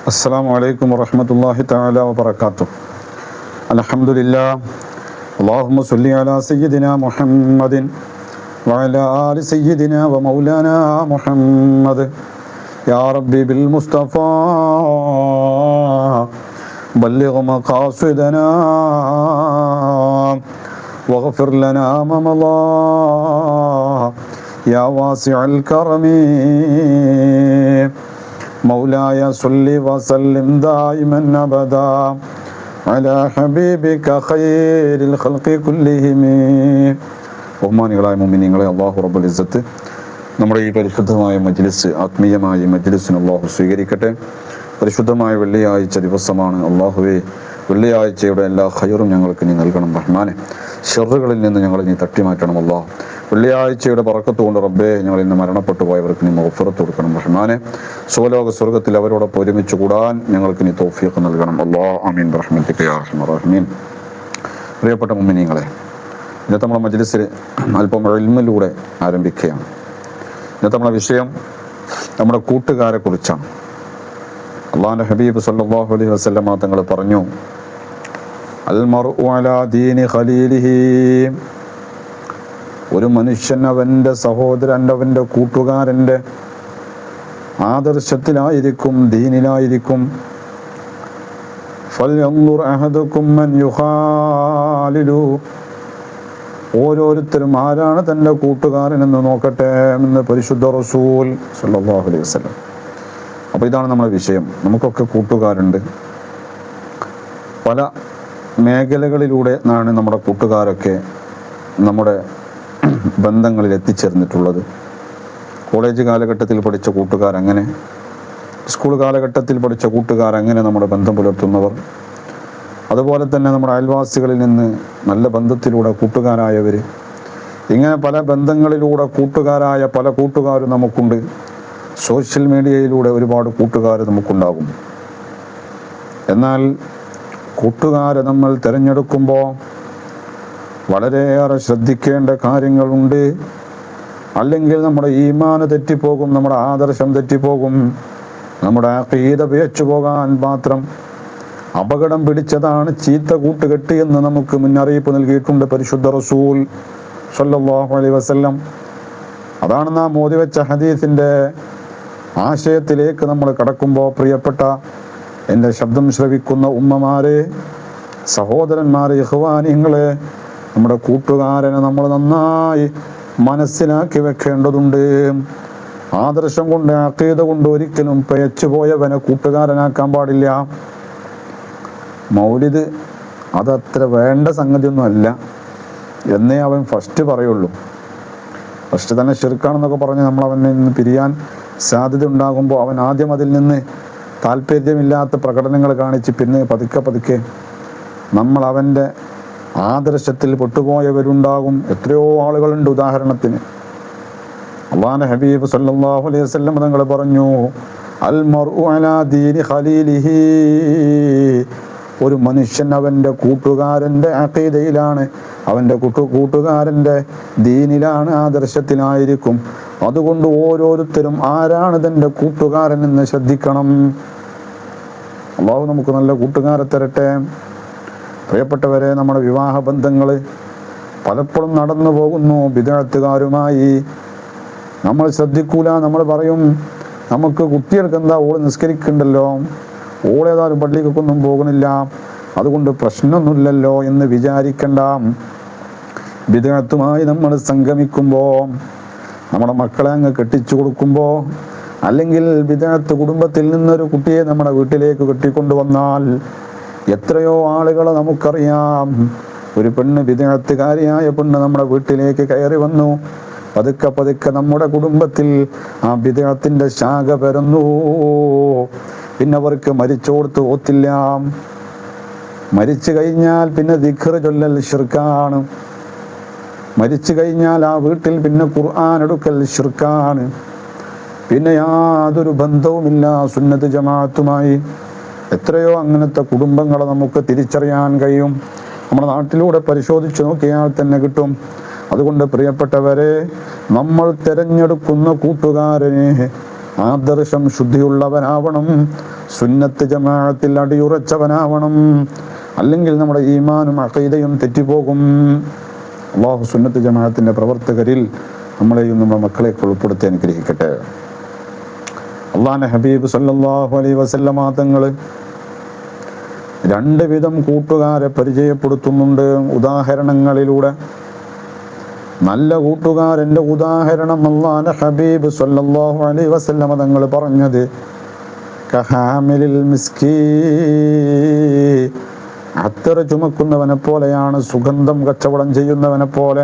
അസ്സലാമു അലൈക്കും വറഹ്മത്തുള്ളാഹി തആല വബറകാതുഹു. അൽഹംദുലില്ലാഹ്. അല്ലാഹുമ്മ സ്വല്ലി അലാ സയ്യിദിനാ മുഹമ്മദിൻ വഅലാ ആലി സയ്യിദിനാ വമൗലാനാ മുഹമ്മദ്. യാ റബ്ബി ബിൽ മുസ്തഫാ ബല്ലിഗ് മഖാസിദനാ വഗ്ഫിർ ലനാ മാ മളാ യാ വാസിഅൽ കറമി. മൗലായ സ്വല്ലി വസല്ലിം ദായിമൻ അബദാ അലാ ഹബീബിക ഖൈറിൽ ഖൽഖി കുല്ലിഹിം. ബഹുമാനികളായ മുഅ്മിനീങ്ങളെ, അല്ലാഹു റബ്ബുൽ ഇസ്സത്ത് നമ്മുടെ ഈ പരിശുദ്ധമായ മജ്ലിസ്, ആത്മീയമായ മജ്ലിസിന് അല്ലാഹു സ്വീകരിക്കട്ടെ. പരിശുദ്ധമായ വെള്ളിയാഴ്ച ദിവസമാണ്. അല്ലാഹുവേ, വെള്ളിയാഴ്ചയുടെ എല്ലാ ഖൈറും ഞങ്ങൾക്ക് നീ നൽകണം റഹ്മാനെ. ഷർറുകളിൽ നിന്ന് ഞങ്ങളെ നീ തട്ടിമാറ്റണം അല്ലാഹ്. വെള്ളിയാഴ്ചയുടെ ബറക്കത്ത് കൊണ്ട് റബ്ബേ, ഞങ്ങൾ ഇന്ന് മരണപ്പെട്ടു പോയവർക്ക് നീ മഗ്ഫിറത്ത് കൊടുക്കണം റഹ്മാനെ. സുവലോക സ്വർഗത്തിൽ അവരോടൊപ്പം ഒരുമിച്ച് കൂടാൻ ഞങ്ങൾക്ക് നീ തൗഫീഖ് നൽകണം അല്ലാഹ്. ആമീൻ ബിറഹ്മതിക യാ അർഹമർ റഹീമീൻ. പ്രിയപ്പെട്ട മുഅ്മിനീങ്ങളെ, ഇന്നത്തെ നമ്മുടെ മജ്ലിസിൽ അല്പം ഇൽമിലൂടെ ആരംഭിക്കുകയാണ്. ഇന്നത്തെ നമ്മുടെ വിഷയം നമ്മുടെ കൂട്ടുകാരെ കുറിച്ചാണ്. അല്ലാഹുവിൻ്റെ ഹബീബ് സല്ലല്ലാഹു അലൈഹി വസല്ലമ തങ്ങൾ പറഞ്ഞു, അൽ മർഉ അലാ ദീനി ഖലീലിഹി. ഒരു മനുഷ്യൻ അവൻ്റെ സഹോദരൻ, അവൻ്റെ കൂട്ടുകാരൻ്റെ ആദർശത്തിലായിരിക്കും, ദീനിലായിരിക്കും. ഫൽയൻദുർ അഹദുക്കും മൻ യുഖാലിലു. ഓരോരുത്തരും ആരാണ് തൻ്റെ കൂട്ടുകാരൻ എന്ന് നോക്കട്ടെ എന്ന് പരിശുദ്ധ റസൂൽ സല്ലല്ലാഹു അലൈഹി വസല്ലം. അപ്പോൾ ഇതാണ് നമ്മുടെ വിഷയം. നമുക്കൊക്കെ കൂട്ടുകാരുണ്ട്. പല മേഖലകളിലൂടെ ആണ് നമ്മുടെ കൂട്ടുകാരൊക്കെ നമ്മുടെ ബന്ധങ്ങളിൽ എത്തിച്ചേർന്നിട്ടുള്ളത്. കോളേജ് കാലഘട്ടത്തിൽ പഠിച്ച കൂട്ടുകാരങ്ങനെ, സ്കൂൾ കാലഘട്ടത്തിൽ പഠിച്ച കൂട്ടുകാരങ്ങനെ നമ്മുടെ ബന്ധം പുലർത്തുന്നവർ, അതുപോലെ തന്നെ നമ്മുടെ അയൽവാസികളിൽ നിന്ന് നല്ല ബന്ധത്തിലൂടെ കൂട്ടുകാരായവർ, ഇങ്ങനെ പല ബന്ധങ്ങളിലൂടെ കൂട്ടുകാരായ പല കൂട്ടുകാരും നമുക്കുണ്ട്. സോഷ്യൽ മീഡിയയിലൂടെ ഒരുപാട് കൂട്ടുകാർ നമുക്കുണ്ടാകും. എന്നാൽ കൂട്ടുകാരെ നമ്മൾ തിരഞ്ഞെടുക്കുമ്പോൾ വളരെയേറെ ശ്രദ്ധിക്കേണ്ട കാര്യങ്ങളുണ്ട്. അല്ലെങ്കിൽ നമ്മുടെ ഈമാന് തെറ്റിപ്പോകും, നമ്മുടെ ആദർശം തെറ്റിപ്പോകും, നമ്മുടെ അഖീദ പിഴച്ചു പോകാൻ മാത്രം അപകടം പിടിച്ചതാണ് ചീത്ത കൂട്ടുകെട്ട് എന്ന് നമുക്ക് മുന്നറിയിപ്പ് നൽകിയിട്ടുണ്ട് പരിശുദ്ധ റസൂൽ സല്ലല്ലാഹു അലൈഹി വസല്ലം. അതാണ് നാം ഓതി വെച്ച ഹദീസിൻ്റെ ആശയത്തിലേക്ക് നമ്മൾ കടക്കുമ്പോൾ, പ്രിയപ്പെട്ട എൻ്റെ ശബ്ദം ശ്രവിക്കുന്ന ഉമ്മമാരെ, സഹോദരന്മാരെ, ഇഖ്വാനിങ്ങളെ, നമ്മുടെ കൂട്ടുകാരനെ നമ്മൾ നന്നായി മനസ്സിലാക്കി വെക്കേണ്ടതുണ്ട്. ആദർശം കൊണ്ട്, അഖീദ കൊണ്ട് ഒരിക്കലും പിഴച്ചു പോയവനെ കൂട്ടുകാരനാക്കാൻ പാടില്ല. മൗലിദ് അതത്ര വേണ്ട സംഗതിയൊന്നും അല്ല എന്നേ അവൻ ഫസ്റ്റ് പറയുള്ളൂ. ഫസ്റ്റ് തന്നെ ശിർക്കാണെന്നൊക്കെ പറഞ്ഞ് നമ്മൾ അവനിൽ നിന്ന് പിരിയാൻ സാധ്യത ഉണ്ടാകുമ്പോൾ അവൻ ആദ്യം അതിൽ നിന്ന് താല്പര്യമില്ലാത്ത പ്രകടനങ്ങൾ കാണിച്ച് പിന്നെ പതുക്കെ പതുക്കെ നമ്മൾ അവൻ്റെ ആദർശത്തിൽ പെട്ടുപോയവരുണ്ടാകും. എത്രയോ ആളുകളുണ്ട്. ഉദാഹരണത്തിന് അല്ലാഹുവിൻ്റെ ഹബീബ് സല്ലല്ലാഹു അലൈഹി വസല്ലം തങ്ങൾ പറഞ്ഞു, അൽ മർഉ അലാ ദീനി ഖലീലിഹി. ഒരു മനുഷ്യൻ അവൻ്റെ കൂട്ടുകാരൻ്റെ അഖീദയിലാണ്, അവൻ്റെ കൂട്ടുകാരൻ്റെ ദീനിലാണ്, ആദർശത്തിലായിരിക്കും. അതുകൊണ്ട് ഓരോരുത്തരും ആരാണ് തൻ്റെ കൂട്ടുകാരൻ എന്ന് ശ്രദ്ധിക്കണം. അല്ലാഹു നമുക്ക് നല്ല കൂട്ടുകാരെ തരട്ടെ. പ്രിയപ്പെട്ടവരെ, നമ്മുടെ വിവാഹ ബന്ധങ്ങൾ പലപ്പോഴും നടന്നു പോകുന്നു ബിദ്അത്തുകാരുമായി. നമ്മൾ ശ്രദ്ധിക്കൂല. നമ്മൾ പറയും, നമുക്ക് കുട്ടികൾക്ക് എന്താ, ഓള് നിസ്കരിക്കുന്നുണ്ടല്ലോ, ഓളേതായാലും പള്ളിക്കൊന്നും പോകുന്നില്ല, അതുകൊണ്ട് പ്രശ്നമൊന്നുമില്ലല്ലോ എന്ന് വിചാരിക്കണ്ട. ബിദ്അത്തുമായി നമ്മൾ സംഗമിക്കുമ്പോൾ, നമ്മുടെ മക്കളെ അങ്ങ് കെട്ടിച്ചു കൊടുക്കുമ്പോൾ, അല്ലെങ്കിൽ ബിദ്അത്ത് കുടുംബത്തിൽ നിന്നൊരു കുട്ടിയെ നമ്മുടെ വീട്ടിലേക്ക് കെട്ടിക്കൊണ്ടുവന്നാൽ, എത്രയോ ആളുകളെ നമുക്കറിയാം. ഒരു പെണ്ണ്, ബിദ്അത്തുകാരിയായ പെണ്ണ് നമ്മുടെ വീട്ടിലേക്ക് കയറി വന്നു. പതുക്കെ പതുക്കെ നമ്മുടെ കുടുംബത്തിൽ ആ ബിദ്അത്തിന്റെ ശാഖ പരന്നു. പിന്നെ അവർക്ക് മരിച്ചോടത്ത് ഓത്തില്ല. മരിച്ചു കഴിഞ്ഞാൽ പിന്നെ ദിക്ർ ചൊല്ലൽ ശിർക്കാണ്. മരിച്ചു കഴിഞ്ഞാൽ ആ വീട്ടിൽ പിന്നെ ഖുർആൻ എടുക്കൽ ശിർക്കാണ്. പിന്നെ യാതൊരു ബന്ധവുമില്ല സുന്നത്ത് ജമാഅത്തുമായി. എത്രയോ അങ്ങനത്തെ കുടുംബങ്ങളെ നമുക്ക് തിരിച്ചറിയാൻ കഴിയും. നമ്മുടെ നാട്ടിലൂടെ പരിശോധിച്ച് നോക്കിയാൽ തന്നെ കിട്ടും. അതുകൊണ്ട് പ്രിയപ്പെട്ടവരെ, നമ്മൾ തിരഞ്ഞെടുക്കുന്ന കൂട്ടുകാരനെ ആദർശം ശുദ്ധിയുള്ളവനാവണം, സുന്നത്ത് ജമാഅത്തിൽ അടിയുറച്ചവനാവണം, അല്ലെങ്കിൽ നമ്മുടെ ഈമാനും അഖീദയും തെറ്റിപ്പോകും. അല്ലാഹു സുന്നത്ത് ജമാഅത്തിൻ്റെ പ്രവർത്തകരിൽ നമ്മളെയും നമ്മുടെ മക്കളെയൊക്കെ ഉൾപ്പെടുത്തി അനുഗ്രഹിക്കട്ടെ. അല്ലാഹുവിൻ്റെ ഹബീബ് സല്ലല്ലാഹു അലൈഹി വസല്ലമ തങ്ങൾ രണ്ട് വിധം കൂട്ടുകാരെ പരിചയപ്പെടുത്തുന്നുണ്ട് ഉദാഹരണങ്ങളിലൂടെ. നല്ല കൂട്ടുകാരൻ്റെ ഉദാഹരണം അല്ലാഹുവിൻ്റെ ഹബീബ് സല്ലല്ലാഹു അലൈഹി വസല്ലമ തങ്ങൾ പറഞ്ഞത് കഹാമിലിൽ മിസ്കി, അത്തർ ചുമക്കുന്നവനെ പോലെയാണ്, സുഗന്ധം കച്ചവടം ചെയ്യുന്നവനെ പോലെ.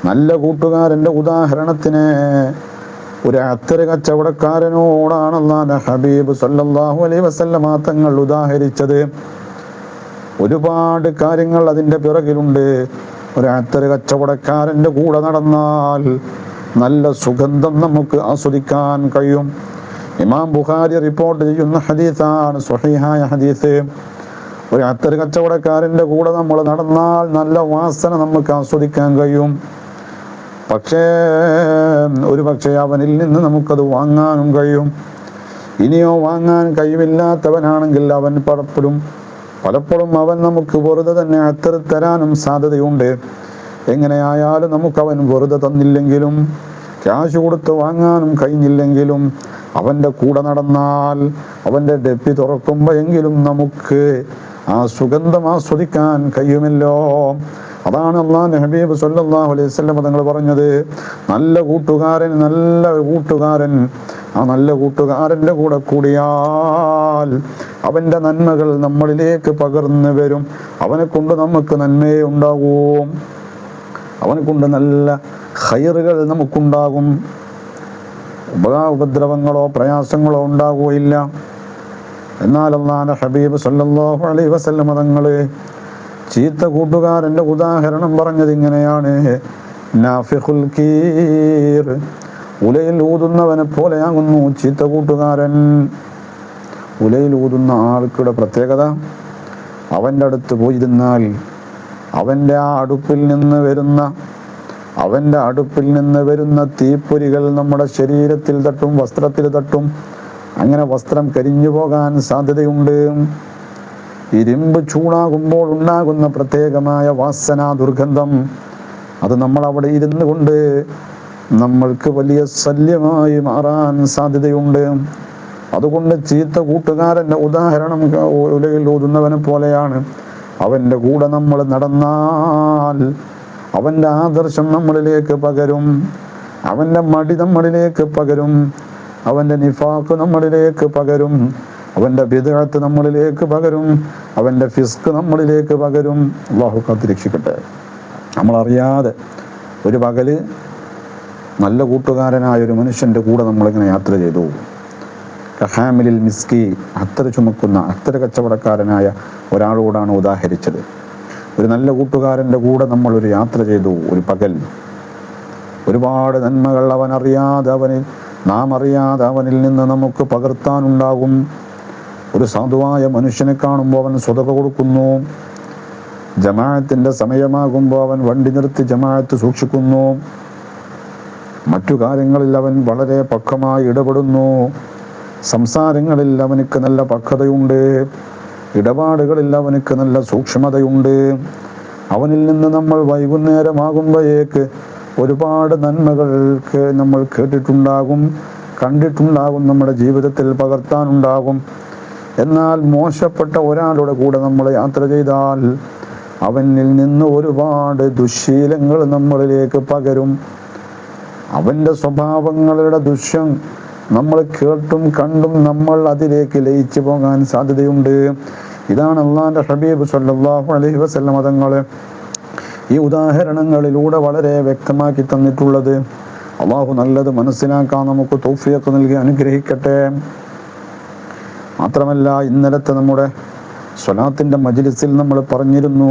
നല്ല കൂട്ടുകാരൻ്റെ ഉദാഹരണത്തിന് ഒരു അത്തർ കച്ചവടക്കാരനോടാണ് അല്ലാഹുവിൻ്റെ ഹബീബ് സല്ലല്ലാഹു അലൈഹി വസല്ലമ തങ്ങൾ ഉദാഹരിച്ചത്. ഒരുപാട് കാര്യങ്ങൾ അതിൻ്റെ പിറകിലുണ്ട്. ഒരു അത്തർ കച്ചവടക്കാരൻ്റെ കൂടെ നടന്നാൽ നല്ല സുഗന്ധം നമുക്ക് ആസ്വദിക്കാൻ കഴിയും. ഇമാം ബുഖാരി റിപ്പോർട്ട് ചെയ്യുന്ന ഹദീസാണ്, സ്വഹീഹായ ഹദീസ്. ഒരു അത്തർ കച്ചവടക്കാരൻ്റെ കൂടെ നമ്മൾ നടന്നാൽ നല്ല വാസന നമുക്ക് ആസ്വദിക്കാൻ കഴിയും. ഒരു പക്ഷേ അവനിൽ നിന്ന് നമുക്കത് വാങ്ങാനും കഴിയും. ഇനിയോ വാങ്ങാൻ കഴിവില്ലാത്തവനാണെങ്കിൽ അവൻ പലപ്പോഴും അവൻ നമുക്ക് വെറുതെ തന്നെ അത്തർ തരാനും സാധ്യതയുണ്ട്. എങ്ങനെയായാലും നമുക്കവൻ വെറുതെ തന്നില്ലെങ്കിലും ക്യാഷ് കൊടുത്ത് വാങ്ങാനും കഴിഞ്ഞില്ലെങ്കിലും അവൻ്റെ കൂടെ നടന്നാൽ അവൻ്റെ ഡെപ്പി തുറക്കുമ്പോഴെങ്കിലും നമുക്ക് ആ സുഗന്ധം ആസ്വദിക്കാൻ കഴിയുമല്ലോ. അതാണ് അല്ലാഹുവിൻ്റെ ഹബീബ് സല്ലല്ലാഹു അലൈഹി വസല്ലം തങ്ങൾ പറഞ്ഞത്, നല്ല കൂട്ടുകാരൻ ആ നല്ല കൂട്ടുകാരൻ്റെ കൂടെ കൂടിയാൽ അവൻ്റെ നന്മകൾ നമ്മളിലേക്ക് പകർന്നു വരും. അവനെ കൊണ്ട് നമുക്ക് നന്മയെ ഉണ്ടാകും, അവനെ കൊണ്ട് നല്ല ഖൈറുകൾ നമുക്കുണ്ടാകും. ഉപദ്രവങ്ങളോ പ്രയാസങ്ങളോ ഉണ്ടാകുകയില്ല. എന്നാൽ അല്ലാഹുവിൻ്റെ ഹബീബ് സല്ലല്ലാഹു അലൈഹി വസല്ലം തങ്ങൾ ചീത്ത കൂട്ടുകാരൻ്റെ ഉദാഹരണം പറഞ്ഞത് ഇങ്ങനെയാണ്, നാഫിഖുൽ കീർ, ഉലയിൽ ഊതുന്നവനെ പോലെയാകുന്നു ചീത്ത കൂട്ടുകാരൻ. ഉലയിൽ ഊതുന്ന ആൾക്കുടെ പ്രത്യേകത, അവൻ്റെ അടുത്ത് പോയിരുന്നാൽ അവൻ്റെ അടുപ്പിൽ നിന്ന് വരുന്ന തീപ്പൊരികൾ നമ്മുടെ ശരീരത്തിൽ തട്ടും, വസ്ത്രത്തിൽ തട്ടും. അങ്ങനെ വസ്ത്രം കരിഞ്ഞു പോകാൻ സാധ്യതയുണ്ട്. ഇരുമ്പ് ചൂടാകുമ്പോൾ ഉണ്ടാകുന്ന പ്രത്യേകമായ വാസന, ദുർഗന്ധം, അത് നമ്മൾ അവിടെ ഇരുന്ന് കൊണ്ട് നമ്മൾക്ക് വലിയ ശല്യമായി മാറാൻ സാധ്യതയുണ്ട്. അതുകൊണ്ട് ചീത്ത കൂട്ടുകാരൻ്റെ ഉദാഹരണം ഉലയിൽ ഊതുന്നവനെ പോലെയാണ്. അവൻ്റെ കൂടെ നമ്മൾ നടന്നാൽ അവൻ്റെ ആദർശം നമ്മളിലേക്ക് പകരും, അവൻ്റെ മടി നമ്മളിലേക്ക് പകരും, അവൻ്റെ നിഫാഖ് നമ്മളിലേക്ക് പകരും, അവൻ്റെ ബിദ്അത്ത് നമ്മളിലേക്ക് പകരും, അവൻ്റെ ഫിസ്ക് നമ്മളിലേക്ക് പകരും. അല്ലാഹു കാത്തുരക്ഷിക്കട്ടെ. നമ്മളറിയാതെ ഒരു പകല് നല്ല കൂട്ടുകാരനായ ഒരു മനുഷ്യൻ്റെ കൂടെ നമ്മളിങ്ങനെ യാത്ര ചെയ്തു. കഹാമിലിൽ മിസ്കി, അത്തർ ചുമക്കുന്ന അത്തർ കച്ചവടക്കാരനായ ഒരാളോടാണ് ഉദാഹരിച്ചത്. ഒരു നല്ല കൂട്ടുകാരൻ്റെ കൂടെ നമ്മളൊരു യാത്ര ചെയ്തു ഒരു പകൽ. ഒരുപാട് നന്മകൾ നാം അറിയാതെ അവനിൽ നിന്ന് നമുക്ക് പകർത്താനുണ്ടാകും. ഒരു സാധുവായ മനുഷ്യനെ കാണുമ്പോൾ അവൻ സ്വതക കൊടുക്കുന്നു. ജമാഅത്തിൻ്റെ സമയമാകുമ്പോൾ അവൻ വണ്ടി നിർത്തി ജമാഅത്ത് സൂക്ഷിക്കുന്നു. മറ്റു കാര്യങ്ങളിൽ അവൻ വളരെ പക്വമായി ഇടപെടുന്നു. സംസാരങ്ങളിൽ അവനക്ക് നല്ല പക്വതയുണ്ട്, ഇടപാടുകളിൽ അവനക്ക് നല്ല സൂക്ഷ്മതയുണ്ട്. അവനിൽ നിന്ന് നമ്മൾ വൈകുന്നേരമാകുമ്പോഴേക്ക് ഒരുപാട് നന്മകൾക്ക് നമ്മൾ കേട്ടിട്ടുണ്ടാകും, കണ്ടിട്ടുണ്ടാകും, നമ്മുടെ ജീവിതത്തിൽ പകർത്താനുണ്ടാകും. എന്നാൽ മോശപ്പെട്ട ഒരാളുടെ കൂടെ നമ്മൾ യാത്ര ചെയ്താൽ അവനിൽ നിന്ന് ഒരുപാട് ദുശ്ശീലങ്ങൾ നമ്മളിലേക്ക് പകരും. അവൻ്റെ സ്വഭാവങ്ങളുടെ ദുഷ്യം നമ്മൾ കേട്ടും കണ്ടും നമ്മൾ അതിലേക്ക് ലയിച്ചു പോകാൻ സാധ്യതയുണ്ട്. ഇതാണ് അല്ലാഹുവിൻ്റെ ഹബീബ് സല്ലല്ലാഹു അലൈഹി വസല്ലം തങ്ങൾ ഈ ഉദാഹരണങ്ങളിലൂടെ വളരെ വ്യക്തമാക്കി തന്നിട്ടുള്ളത്. അല്ലാഹു നല്ലത് മനസ്സിലാക്കാൻ നമുക്ക് തൗഫീഖ് നൽകി അനുഗ്രഹിക്കട്ടെ. മാത്രമല്ല, ഇന്നലത്തെ നമ്മുടെ സ്വലാത്തിൻ്റെ മജ്ലിസിൽ നമ്മൾ പറഞ്ഞിരുന്നു,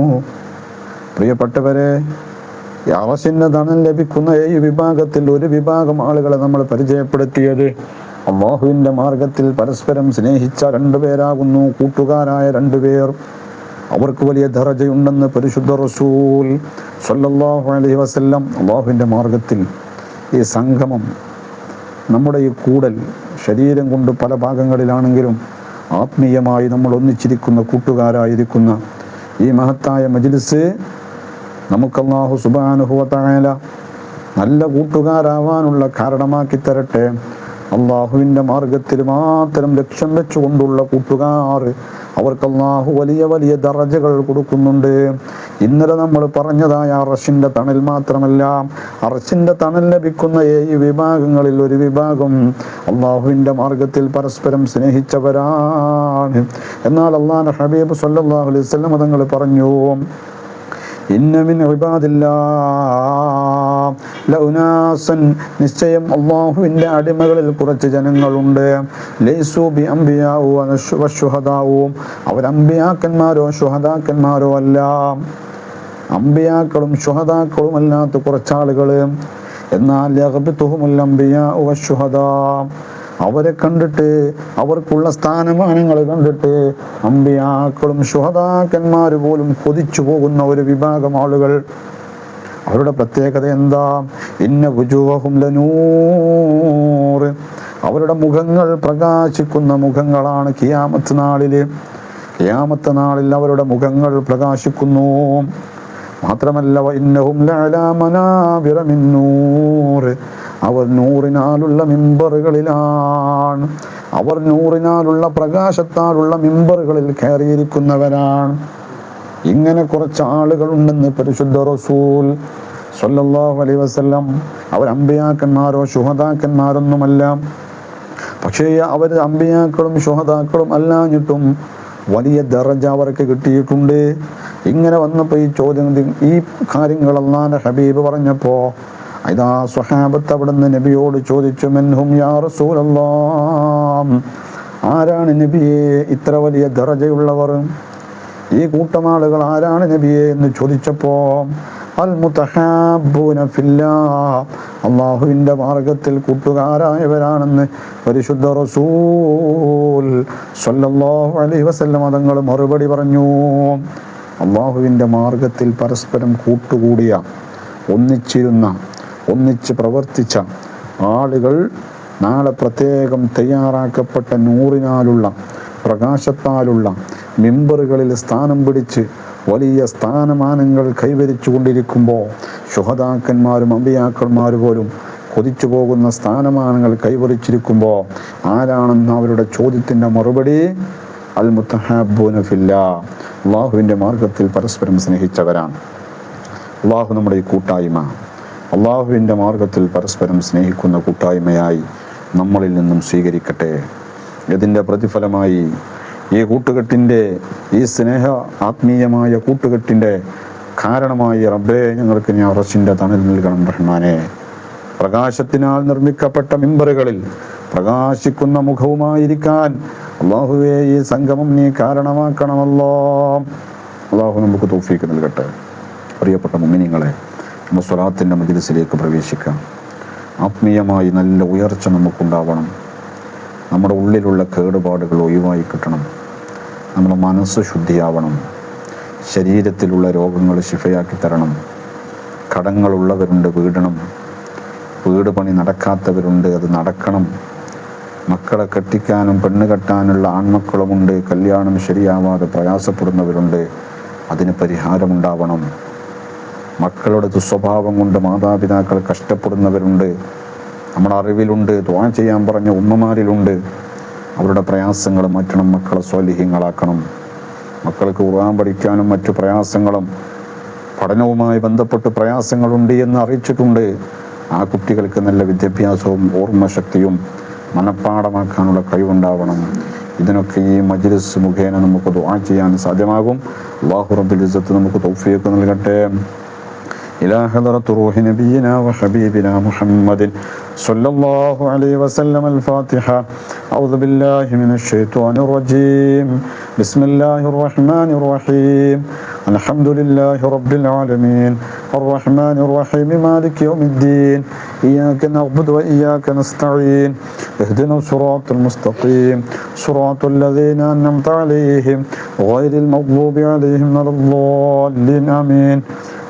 പ്രിയപ്പെട്ടവരെ, യാസിൻ്റെ ധനം ലഭിക്കുന്ന ഈ വിഭാഗത്തിൽ ഒരു വിഭാഗം ആളുകളെ നമ്മൾ പരിചയപ്പെടുത്തിയത് അല്ലാഹുവിൻ്റെ മാർഗത്തിൽ പരസ്പരം സ്നേഹിച്ച രണ്ടുപേരാകുന്നു, കൂട്ടുകാരായ രണ്ടുപേർ. അവർക്ക് വലിയ ദറജയുണ്ടെന്ന് പരിശുദ്ധ റസൂൽ സ്വല്ലല്ലാഹു അലൈഹി വസല്ലം. അല്ലാഹുവിൻ്റെ മാർഗത്തിൽ ഈ സംഗമം, നമ്മുടെ ഈ കൂടൽ ശരീരം കൊണ്ട് പല ഭാഗങ്ങളിലാണെങ്കിലും ആത്മീയമായി നമ്മൾ ഒന്നിച്ചിരിക്കുന്ന കൂട്ടുകാരായിരിക്കുന്ന ഈ മഹത്തായ മജ്ലിസ് നമുക്ക് അല്ലാഹു സുബ്ഹാനഹു വ തആല നല്ല കൂട്ടുകാരാവാനുള്ള കാരണമാക്കി തരട്ടെ. അള്ളാഹുവിൻ്റെ മാർഗത്തിൽ മാത്രം ലക്ഷ്യം വെച്ചുകൊണ്ടുള്ള കൂട്ടുകാർ, അവർക്ക് അള്ളാഹു വലിയ വലിയ ദറജകൾ കൊടുക്കുന്നുണ്ട്. ഇന്നലെ നമ്മൾ പറഞ്ഞതായ അർശിൻ്റെ തണൽ മാത്രമല്ല, അർശിൻ്റെ തണൽ ലഭിക്കുന്ന 7 വിഭാഗങ്ങളിൽ ഒരു വിഭാഗം അള്ളാഹുവിൻ്റെ മാർഗത്തിൽ പരസ്പരം സ്നേഹിച്ചവരാണ്. എന്നാൽ അള്ളാഹുവിൻ്റെ ഹബീബ് സ്വല്ലല്ലാഹു അലൈഹി വസല്ലം തങ്ങൾ പറഞ്ഞു, ഇന്ന മിൻ ഇബാദില്ലാഹ് ലഉനാസൻ, നിശ്ചയം അല്ലാഹുവിൻ്റെ അടിമകളിൽ കുറച്ച് ജനങ്ങളുണ്ട്, ലൈസു ബി അംബിയാഉ വശുഹദാഉ, അവർ അംബിയാക്കന്മാരോ ശുഹദാക്കന്മാരോ അല്ല. അംബിയാക്കളും ശുഹദാക്കളും അല്ലാത്ത കുറച്ചാളുകൾ. എന്നാൽ യഗ്ബിതുഹുമുൽ അംബിയാഉ വശുഹദാ, അവരെ കണ്ടിട്ട്, അവർക്കുള്ള സ്ഥാനമാനങ്ങൾ കണ്ടിട്ട് അമ്പിയാക്കളും ശുഹദാക്കന്മാർ പോലും കൊതിച്ചു പോകുന്ന ഒരു വിഭാഗം ആളുകൾ. അവരുടെ പ്രത്യേകത എന്താ? ഇന്ന വുജൂഹും ലനൂർ, അവരുടെ മുഖങ്ങൾ പ്രകാശിക്കുന്ന മുഖങ്ങളാണ്. ഖിയാമത്ത് നാളിൽ അവരുടെ മുഖങ്ങൾ പ്രകാശിക്കുന്നു. മാത്രമല്ല വഇന്നഹും ലഅലാ മനാബിറ മിൻ നൂർ, അവർ നൂറിനാലുള്ള മിമ്പറുകളിലാണ്, അവർ നൂറിനാലുള്ള പ്രകാശത്താലുള്ള മിമ്പറുകളിൽ കയറിയിരിക്കുന്നവരാണ്. ഇങ്ങനെ കുറച്ച് ആളുകളുണ്ടെന്ന് പരിശുദ്ധ റസൂൽ സ്വല്ലല്ലാഹു അലൈഹി വസല്ലം. അവർ അമ്പിയാക്കന്മാരോ ശുഹദാക്കന്മാരൊന്നുമല്ല. പക്ഷേ അവർ അമ്പിയാക്കളും ശുഹദാക്കളും അല്ലാഞ്ഞിട്ടും വലിയ ദറജ അവർക്ക് കിട്ടിയിട്ടുണ്ട്. ഇങ്ങനെ വന്നപ്പോൾ ഈ ചോദ്യം, ഈ കാര്യങ്ങൾ അല്ലാഹുവിൻ്റെ ഹബീബ് പറഞ്ഞപ്പോൾ ഇതാ സ്വഹാബത്ത് അവിടുന്ന് നബിയോട് ചോദിച്ചു, മൻഹും യാ റസൂലല്ലാഹ്, ആരാണ് നബിയെ ഇത്ര വലിയ ദറജയുള്ളവർ? ഈ കൂട്ടമാളുകൾ ആരാണ് നബിയെ എന്ന് ചോദിച്ചപ്പോൾ അൽ മുതഹാബ്ബൂന ഫില്ലാഹ്, അല്ലാഹുവിൻ്റെ മാർഗത്തിൽ കൂട്ടുകാരായവരാണെന്ന് പരിശുദ്ധ റസൂൽ സ്വല്ലല്ലാഹു അലൈഹി വസല്ലം തങ്ങൾ മറുപടി പറഞ്ഞു. അല്ലാഹുവിൻ്റെ മാർഗത്തിൽ പരസ്പരം കൂട്ടുകൂടിയ, ഒന്നിച്ചിരുന്ന, ഒന്നിച്ച് പ്രവർത്തിച്ച ആളുകൾ നാളെ പ്രത്യേകം തയ്യാറാക്കപ്പെട്ട നൂറിനാലുള്ള പ്രകാശത്താലുള്ള മിമ്പറുകളിൽ സ്ഥാനം പിടിച്ച് വലിയ സ്ഥാനമാനങ്ങൾ കൈവരിച്ചു കൊണ്ടിരിക്കുമ്പോൾ ശുഹദാക്കന്മാരും അമ്പിയാക്കന്മാരും പോലും കൊതിച്ചു പോകുന്ന സ്ഥാനമാനങ്ങൾ കൈവരിച്ചിരിക്കുമ്പോൾ ആരാണെന്ന് അവരുടെ ചോദ്യത്തിൻ്റെ മറുപടി അൽ മുതഹാബ്ബൂന ഫില്ലാഹ്, അള്ളാഹുവിൻ്റെ മാർഗത്തിൽ പരസ്പരം സ്നേഹിച്ചവരാണ്. അള്ളാഹു നമ്മുടെ ഈ കൂട്ടായ്മ അള്ളാഹുവിൻ്റെ മാർഗത്തിൽ പരസ്പരം സ്നേഹിക്കുന്ന കൂട്ടായ്മയായി നമ്മളിൽ നിന്നും സ്വീകരിക്കട്ടെ. ഇതിൻ്റെ പ്രതിഫലമായി ഈ കൂട്ടുകെട്ടിൻ്റെ, ഈ സ്നേഹ ആത്മീയമായ കൂട്ടുകെട്ടിൻ്റെ കാരണമായി റബ്ബേ ഞങ്ങൾക്ക് നീ അർശിൻ്റെ തണൽ നൽകണം റഹ്മാനെ. പ്രകാശത്തിനാൽ നിർമ്മിക്കപ്പെട്ട മിമ്പറുകളിൽ പ്രകാശിക്കുന്ന മുഖവുമായിരിക്കാൻ അള്ളാഹുവേ ഈ സംഗമം നീ കാരണമാക്കണമല്ലോ. അള്ളാഹു നമുക്ക് തൗഫീക്ക് നൽകട്ടെ. പ്രിയപ്പെട്ട മുഅ്മിനീങ്ങളെ, നമ്മൾ സ്വലാത്തിൻ്റെ മജ്ലിസിലേക്ക് പ്രവേശിക്കാം. ആത്മീയമായി നല്ല ഉയർച്ച നമുക്കുണ്ടാവണം. നമ്മുടെ ഉള്ളിലുള്ള കേടുപാടുകൾ ഒഴിവായി കിട്ടണം. നമ്മുടെ മനസ്സ് ശുദ്ധിയാവണം. ശരീരത്തിലുള്ള രോഗങ്ങൾ ശിഫയാക്കി തരണം. കടങ്ങളുള്ളവരുണ്ട്, വീടണം. വീട് പണി നടക്കാത്തവരുണ്ട്, അത് നടക്കണം. മക്കളെ കെട്ടിക്കാനും പെണ്ണ് കെട്ടാനുള്ള ആൺമക്കളുമുണ്ട്, കല്യാണം ശരിയാവാതെ പ്രയാസപ്പെടുന്നവരുണ്ട്, അതിന് പരിഹാരമുണ്ടാവണം. മക്കളുടെ ദുസ്വഭാവം കൊണ്ട് മാതാപിതാക്കൾ കഷ്ടപ്പെടുന്നവരുണ്ട്, നമ്മുടെ അറിവിലുണ്ട്. ദുആ ചെയ്യാൻ പറഞ്ഞ ഉമ്മമാരിലുണ്ട്. അവരുടെ പ്രയാസങ്ങൾ മാറ്റണം. മക്കളെ സ്വാലിഹീങ്ങളാക്കണം. മക്കൾക്ക് ഖുർആൻ പഠിക്കാനും മറ്റു പ്രയാസങ്ങളും പഠനവുമായി ബന്ധപ്പെട്ട് പ്രയാസങ്ങളുണ്ട് എന്ന് അറിയിച്ചിട്ടുണ്ട്. ആ കുട്ടികൾക്ക് നല്ല വിദ്യാഭ്യാസവും ഓർമ്മശക്തിയും മനഃപ്പാടമാക്കാനുള്ള കഴിവുണ്ടാവണം. ഇതിനൊക്കെ ഈ മജ്ലിസ് മുഖേന നമുക്ക് ദുആ ചെയ്യാൻ സാധ്യമാകും. അല്ലാഹു റബ്ബുൽ ഇസ്സത്ത് നമുക്ക് തൗഫീഖ് നൽകട്ടെ. إلى حضرة روح نبينا وحبيبنا محمد صلى الله عليه وسلم. الفاتحة. أعوذ بالله من الشيطان الرجيم. بسم الله الرحمن الرحيم. الحمد لله رب العالمين الرحمن الرحيم مالك يوم الدين إياك نعبد وإياك نستعين اهدنا الصراط المستقيم صراط الذين أنعمت عليهم غير المغضوب عليهم ولا الضالين آمين.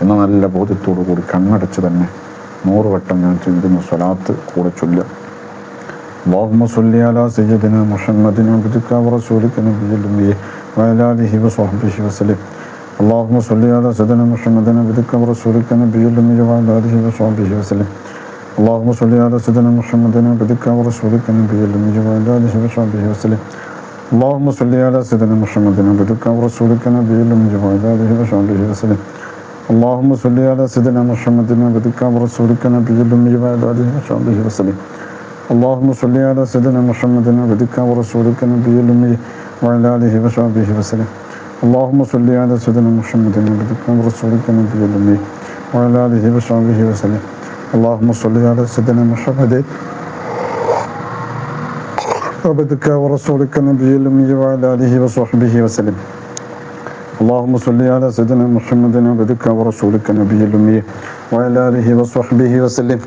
എന്ന നല്ല ബോധ്യത്തോടു കൂടി കണ്ണടച്ച് തന്നെ 100 വട്ടം ഞാൻ ചൊല്ലുന്ന സ്വലാത്ത് കൂടെ ചൊല്ലുക. اللهم صل على سيدنا محمد عبدك ورسولك نبي الأمي وعلى آله وصحبه وسلم. اللهم صل على سيدنا محمد عبدك ورسولك نبي الأمي وعلى آله وصحبه وسلم. اللهم صل على سيدنا محمد عبدك ورسولك نبي الأمي وعلى آله وصحبه وسلم. اللهم صل على سيدنا محمد عبدك ورسولك نبي الأمي وعلى آله وصحبه وسلم. اللهم صل على سيدنا محمد عبدك ورسولك نبي الأمي وعلى آله وصحبه وسلم. اللهم صل على سيدنا محمد عبدك ورسولك نبي الأمي وعلى آله وصحبه وسلم. اللهم صل على سيدنا محمد عبدك ورسولك نبي الأمي وعلى آله وصحبه وسلم. اللهم صل على سيدنا محمد عبدك ورسولك نبي الأمي وعلى آله وصحبه وسلم. اللهم صل على سيدنا محمد عبدك ورسولك نبي الأمي وعلى آله وصحبه وسلم.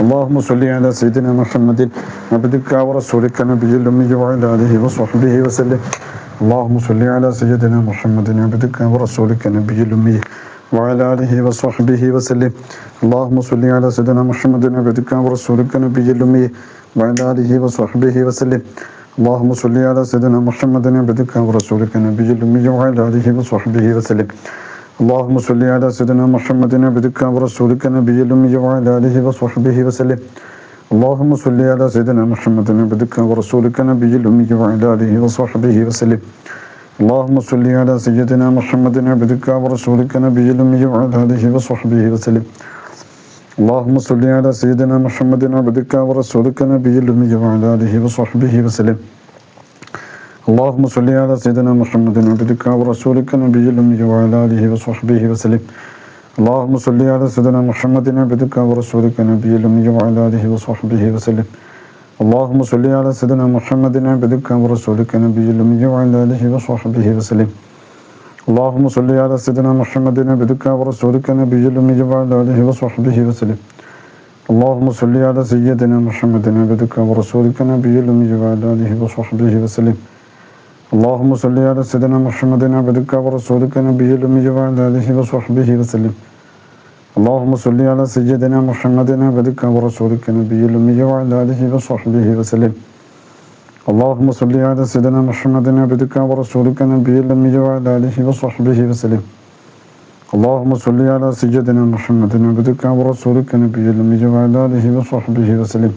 اللهم صل على سيدنا محمد عبدك ورسولك نبي الأمي وعلى آله وصحبه وسلم. اللهم صل على سيدنا محمد عبدك ورسولك نبي الأمي وعلى آله وصحبه وسلم. اللهم صل على سيدنا محمد عبدك ورسولك نبي الأمي وعلى آله وصحبه وسلم. اللهم صل على سيدنا محمد عبدك ورسولك نبي الأمي وعلى آله وصحبه وسلم. اللهم صل على سيدنا محمد عبدك ورسولك نبي الأمي وعلى آله وصحبه وسلم. اللهم صل على سيدنا محمد عبدك ورسولك نبي الأمي وعلى آله وصحبه وسلم. اللهم صل على سيدنا محمد عبدك ورسولك نبي الأمي وعلى آله وصحبه وسلم. اللهم صل على سيدنا محمد عبدك ورسولك نبي الأمي وعلى آله وصحبه وسلم. اللهم صل على سيدنا محمد عبدك ورسولك نبي الأمي وعلى آله وصحبه وسلم. اللهم صل على سيدنا محمد عبدك ورسولك نبي الأمي وعلى آله وصحبه وسلم. اللهم صل على سيدنا محمد عبدك ورسولك نبي الأمي وعلى آله وصحبه وسلم. اللهم صل على سيدنا محمد عبدك ورسولك نبي الأمي وعلى آله وصحبه وسلم. اللهم صل على سيدنا محمد عبدك ورسولك نبي الأمي وعلى آله وصحبه وسلم. اللهم صل على سيدنا محمد عبدك ورسولك نبي الأمي وعلى آله وصحبه وسلم. اللهم صل على سيدنا محمد عبدك ورسولك نبي الأمي وعلى آله وصحبه وسلم. اللهم صل على سيدنا محمد عبدك ورسولك نبي الأمي وعلى آله وصحبه وسلم. اللهم صل على سيدنا محمد عبدك ورسولك نبي الأمي وعلى آله وصحبه وسلم. اللهم صل على سيدنا محمد عبدك ورسولك نبي الأمي وعلى آله وصحبه وسلم. اللهم صل على سيدنا محمد عبدك ورسولك نبي الأمي وعلى آله وصحبه وسلم.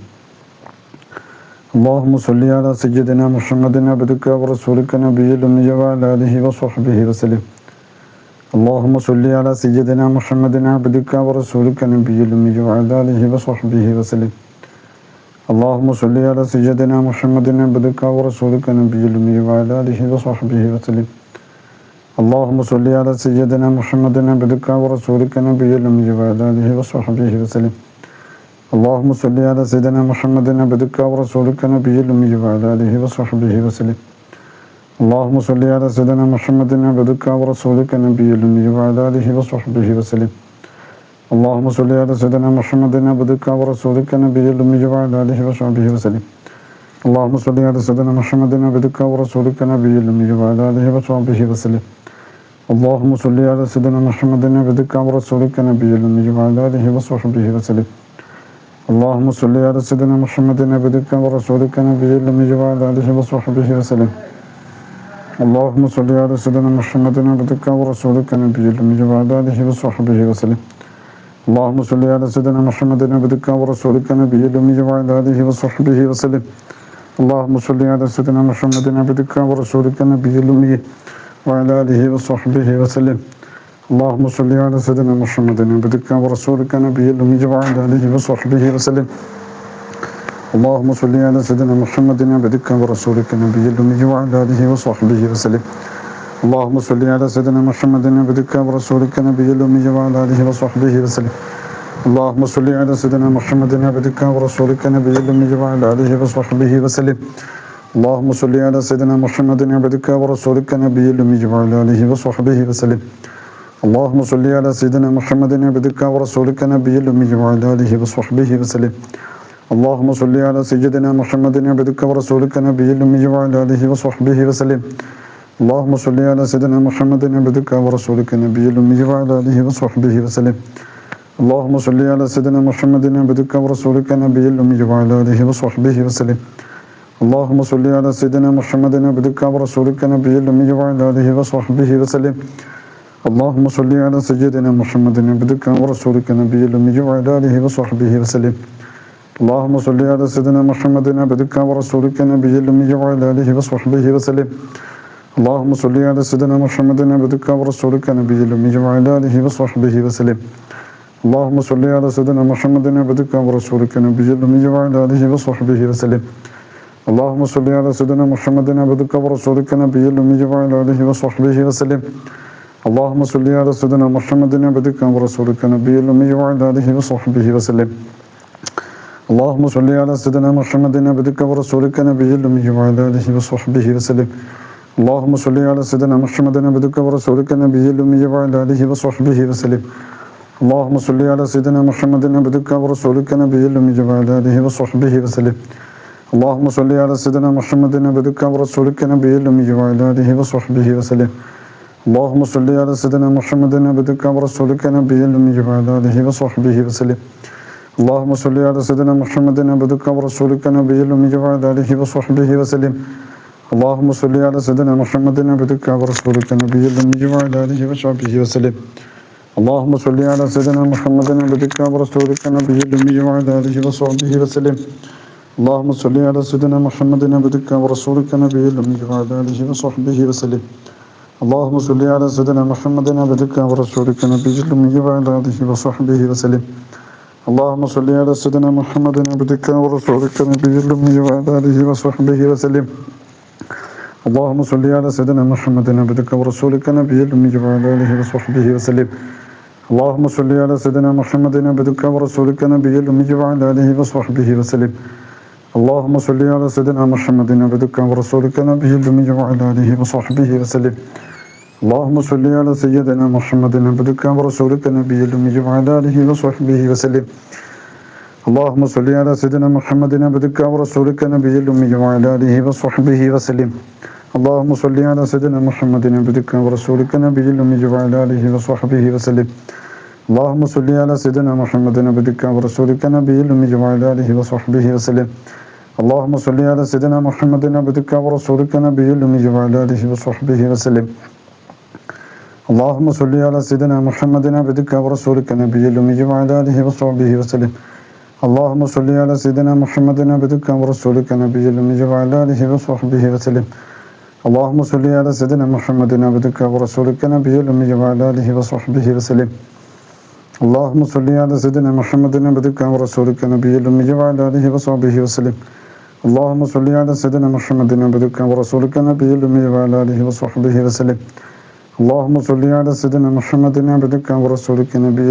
اللهم صل على سيدنا محمد عبدك ورسولك نبي الأمي وعلى آله وصحبه وسلم. اللهم صل على سيدنا محمد عبدك ورسولك نبي الأمي وعلى آله وصحبه وسلم. اللهم صل على سيدنا محمد عبدك ورسولك نبي الأمي وعلى آله وصحبه وسلم. اللهم صل على سيدنا محمد عبدك ورسولك نبي الأمي وعلى آله وصحبه وسلم. اللهم صل على سيدنا محمد عبدك ورسولك نبي الأمي وعلى آله وصحبه وسلم. اللهم صل على سيدنا محمد عبدك ورسولك نبي الأمي وعلى آله وصحبه وسلم. اللهم صل على سيدنا محمد عبدك ورسولك نبي الأمي وعلى آله وصحبه وسلم. اللهم صل على سيدنا محمد عبدك ورسولك نبي الأمي وعلى آله وصحبه وسلم. اللهم صل على سيدنا محمد عبدك ورسولك نبي الأمي وعلى آله وصحبه وسلم. اللهم صل على سيدنا محمد عبدك ورسولك نبي الأمي وعلى آله وصحبه وسلم. اللهم صل على سيدنا محمد عبدك ورسولك نبي الأمي وعلى آله وصحبه وسلم. اللهم صل على سيدنا محمد عبدك ورسولك نبي الأمي وعلى آله وصحبه وسلم. اللهم صل على سيدنا محمد عبدك ورسولك نبي الأمي وعلى آله وصحبه وسلم. اللهم صل على سيدنا محمد عبدك ورسولك نبي الأمي وعلى آله وصحبه وسلم. اللهم صل على سيدنا محمد عبدك ورسولك نبي الأمي وعلى آله وصحبه وسلم. اللهم صل على سيدنا محمد عبدك ورسولك نبي الأمي وعلى آله وصحبه وسلم. اللهم صل على سيدنا محمد عبدك ورسولك نبي الأمي وعلى آله وصحبه وسلم. اللهم صل على سيدنا محمد عبدك ورسولك نبي الأمي وعلى آله وصحبه وسلم. اللهم صل على سيدنا محمد عبدك ورسولك النبي الأمي وعلى آله وصحبه وسلم. اللهم صل على سيدنا محمد عبدك ورسولك النبي الأمي وعلى آله وصحبه وسلم. اللهم صل على سيدنا محمد عبدك ورسولك النبي الأمي وعلى آله وصحبه وسلم. اللهم صل على سيدنا محمد عبدك ورسولك النبي الأمي وعلى آله وصحبه وسلم. اللهم صل على سيدنا محمد عبدك ورسولك النبي الأمي وعلى آله وصحبه وسلم. اللهم صل على سيدنا محمد عبدك ورسولك النبي الأمي وعلى آله وصحبه وسلم. اللهم صل على سيدنا محمد عبدك ورسولك النبي الأمي وعلى آله وصحبه وسلم. اللهم صل على سيدنا محمد عبدك ورسولك النبي الأمي وعلى آله وصحبه وسلم. اللهم صل على سيدنا محمد عبدك ورسولك النبي الأمي وعلى آله وصحبه وسلم. اللهم صل على سيدنا محمد عبدك ورسولك النبي الأمي وعلى آله وصحبه وسلم. اللهم صل على سيدنا محمد عبدك ورسولك النبي الأمي وعلى آله وصحبه وسلم. اللهم صل على سيدنا محمد عبدك ورسولك النبي الأمي وعلى آله وصحبه وسلم. اللهم صل على سيدنا محمد عبدك ورسولك النبي الأمي وعلى آله وصحبه وسلم. اللهم صل على سيدنا محمد عبدك ورسولك النبي الأمي وعلى آله وصحبه وسلم. اللهم صل على سيدنا محمد عبدك ورسولك النبي الأمي وعلى آله وصحبه وسلم. اللهم صل على سيدنا محمد عبدك ورسولك النبي الأمي وعلى آله وصحبه وسلم. اللهم صل على سيدنا محمد عبدك ورسولك النبي الأمي وعلى آله وصحبه وسلم. اللهم صل على سيدنا محمد عبدك ورسولك النبي الأمي وعلى آله وصحبه وسلم. اللهم صل على سيدنا محمد عبدك ورسولك النبي الأمي وعلى آله وصحبه وسلم. اللهم صل على سيدنا محمد عبدك ورسولك النبي الأمي وعلى آله وصحبه وسلم. اللهم صل على سيدنا محمد عبدك ورسولك النبي الأمي وعلى آله وصحبه وسلم. اللهم صل على سيدنا محمد عبدك ورسولك النبي الأمي وعلى آله وصحبه وسلم. اللهم صل على سيدنا محمد عبدك ورسولك النبي الأمي وعلى آله وصحبه وسلم. اللهم صل على سيدنا محمد عبدك ورسولك النبي الأمي وعلى آله وصحبه وسلم. اللهم صل على سيدنا محمد عبدك ورسولك النبي الأمي وعلى آله وصحبه وسلم. اللهم صل على سيدنا محمد عبدك ورسولك النبي الأمي وعلى آله وصحبه وسلم. اللهم صل على سيدنا محمد عبدك ورسولك النبي الأمي وعلى آله وصحبه وسلم. اللهم صل على سيدنا محمد عبدك ورسولك النبي الأمي وعلى آله وصحبه وسلم. اللهم صل على سيدنا محمد عبدك ورسولك النبي الأمي وعلى آله وصحبه وسلم. اللهم صل على سيدنا محمد عبدك ورسولك النبي الأمي وعلى آله وصحبه وسلم. اللهم صل على سيدنا محمد عبدك ورسولك النبي الأمي وعلى آله وصحبه وسلم. اللهم صل على سيدنا محمد عبدك ورسولك النبي الأمي وعلى آله وصحبه وسلم. اللهم صل على سيدنا محمد عبدك ورسولك النبي الأمي وعلى آله وصحبه وسلم. اللهم صل على سيدنا محمد عبدك ورسولك النبي الأمي وعلى آله وصحبه وسلم. اللهم صل على سيدنا محمد عبدك ورسولك النبي الأمي وعلى آله وصحبه وسلم. اللهم صل على سيدنا محمد عبدك ورسولك النبي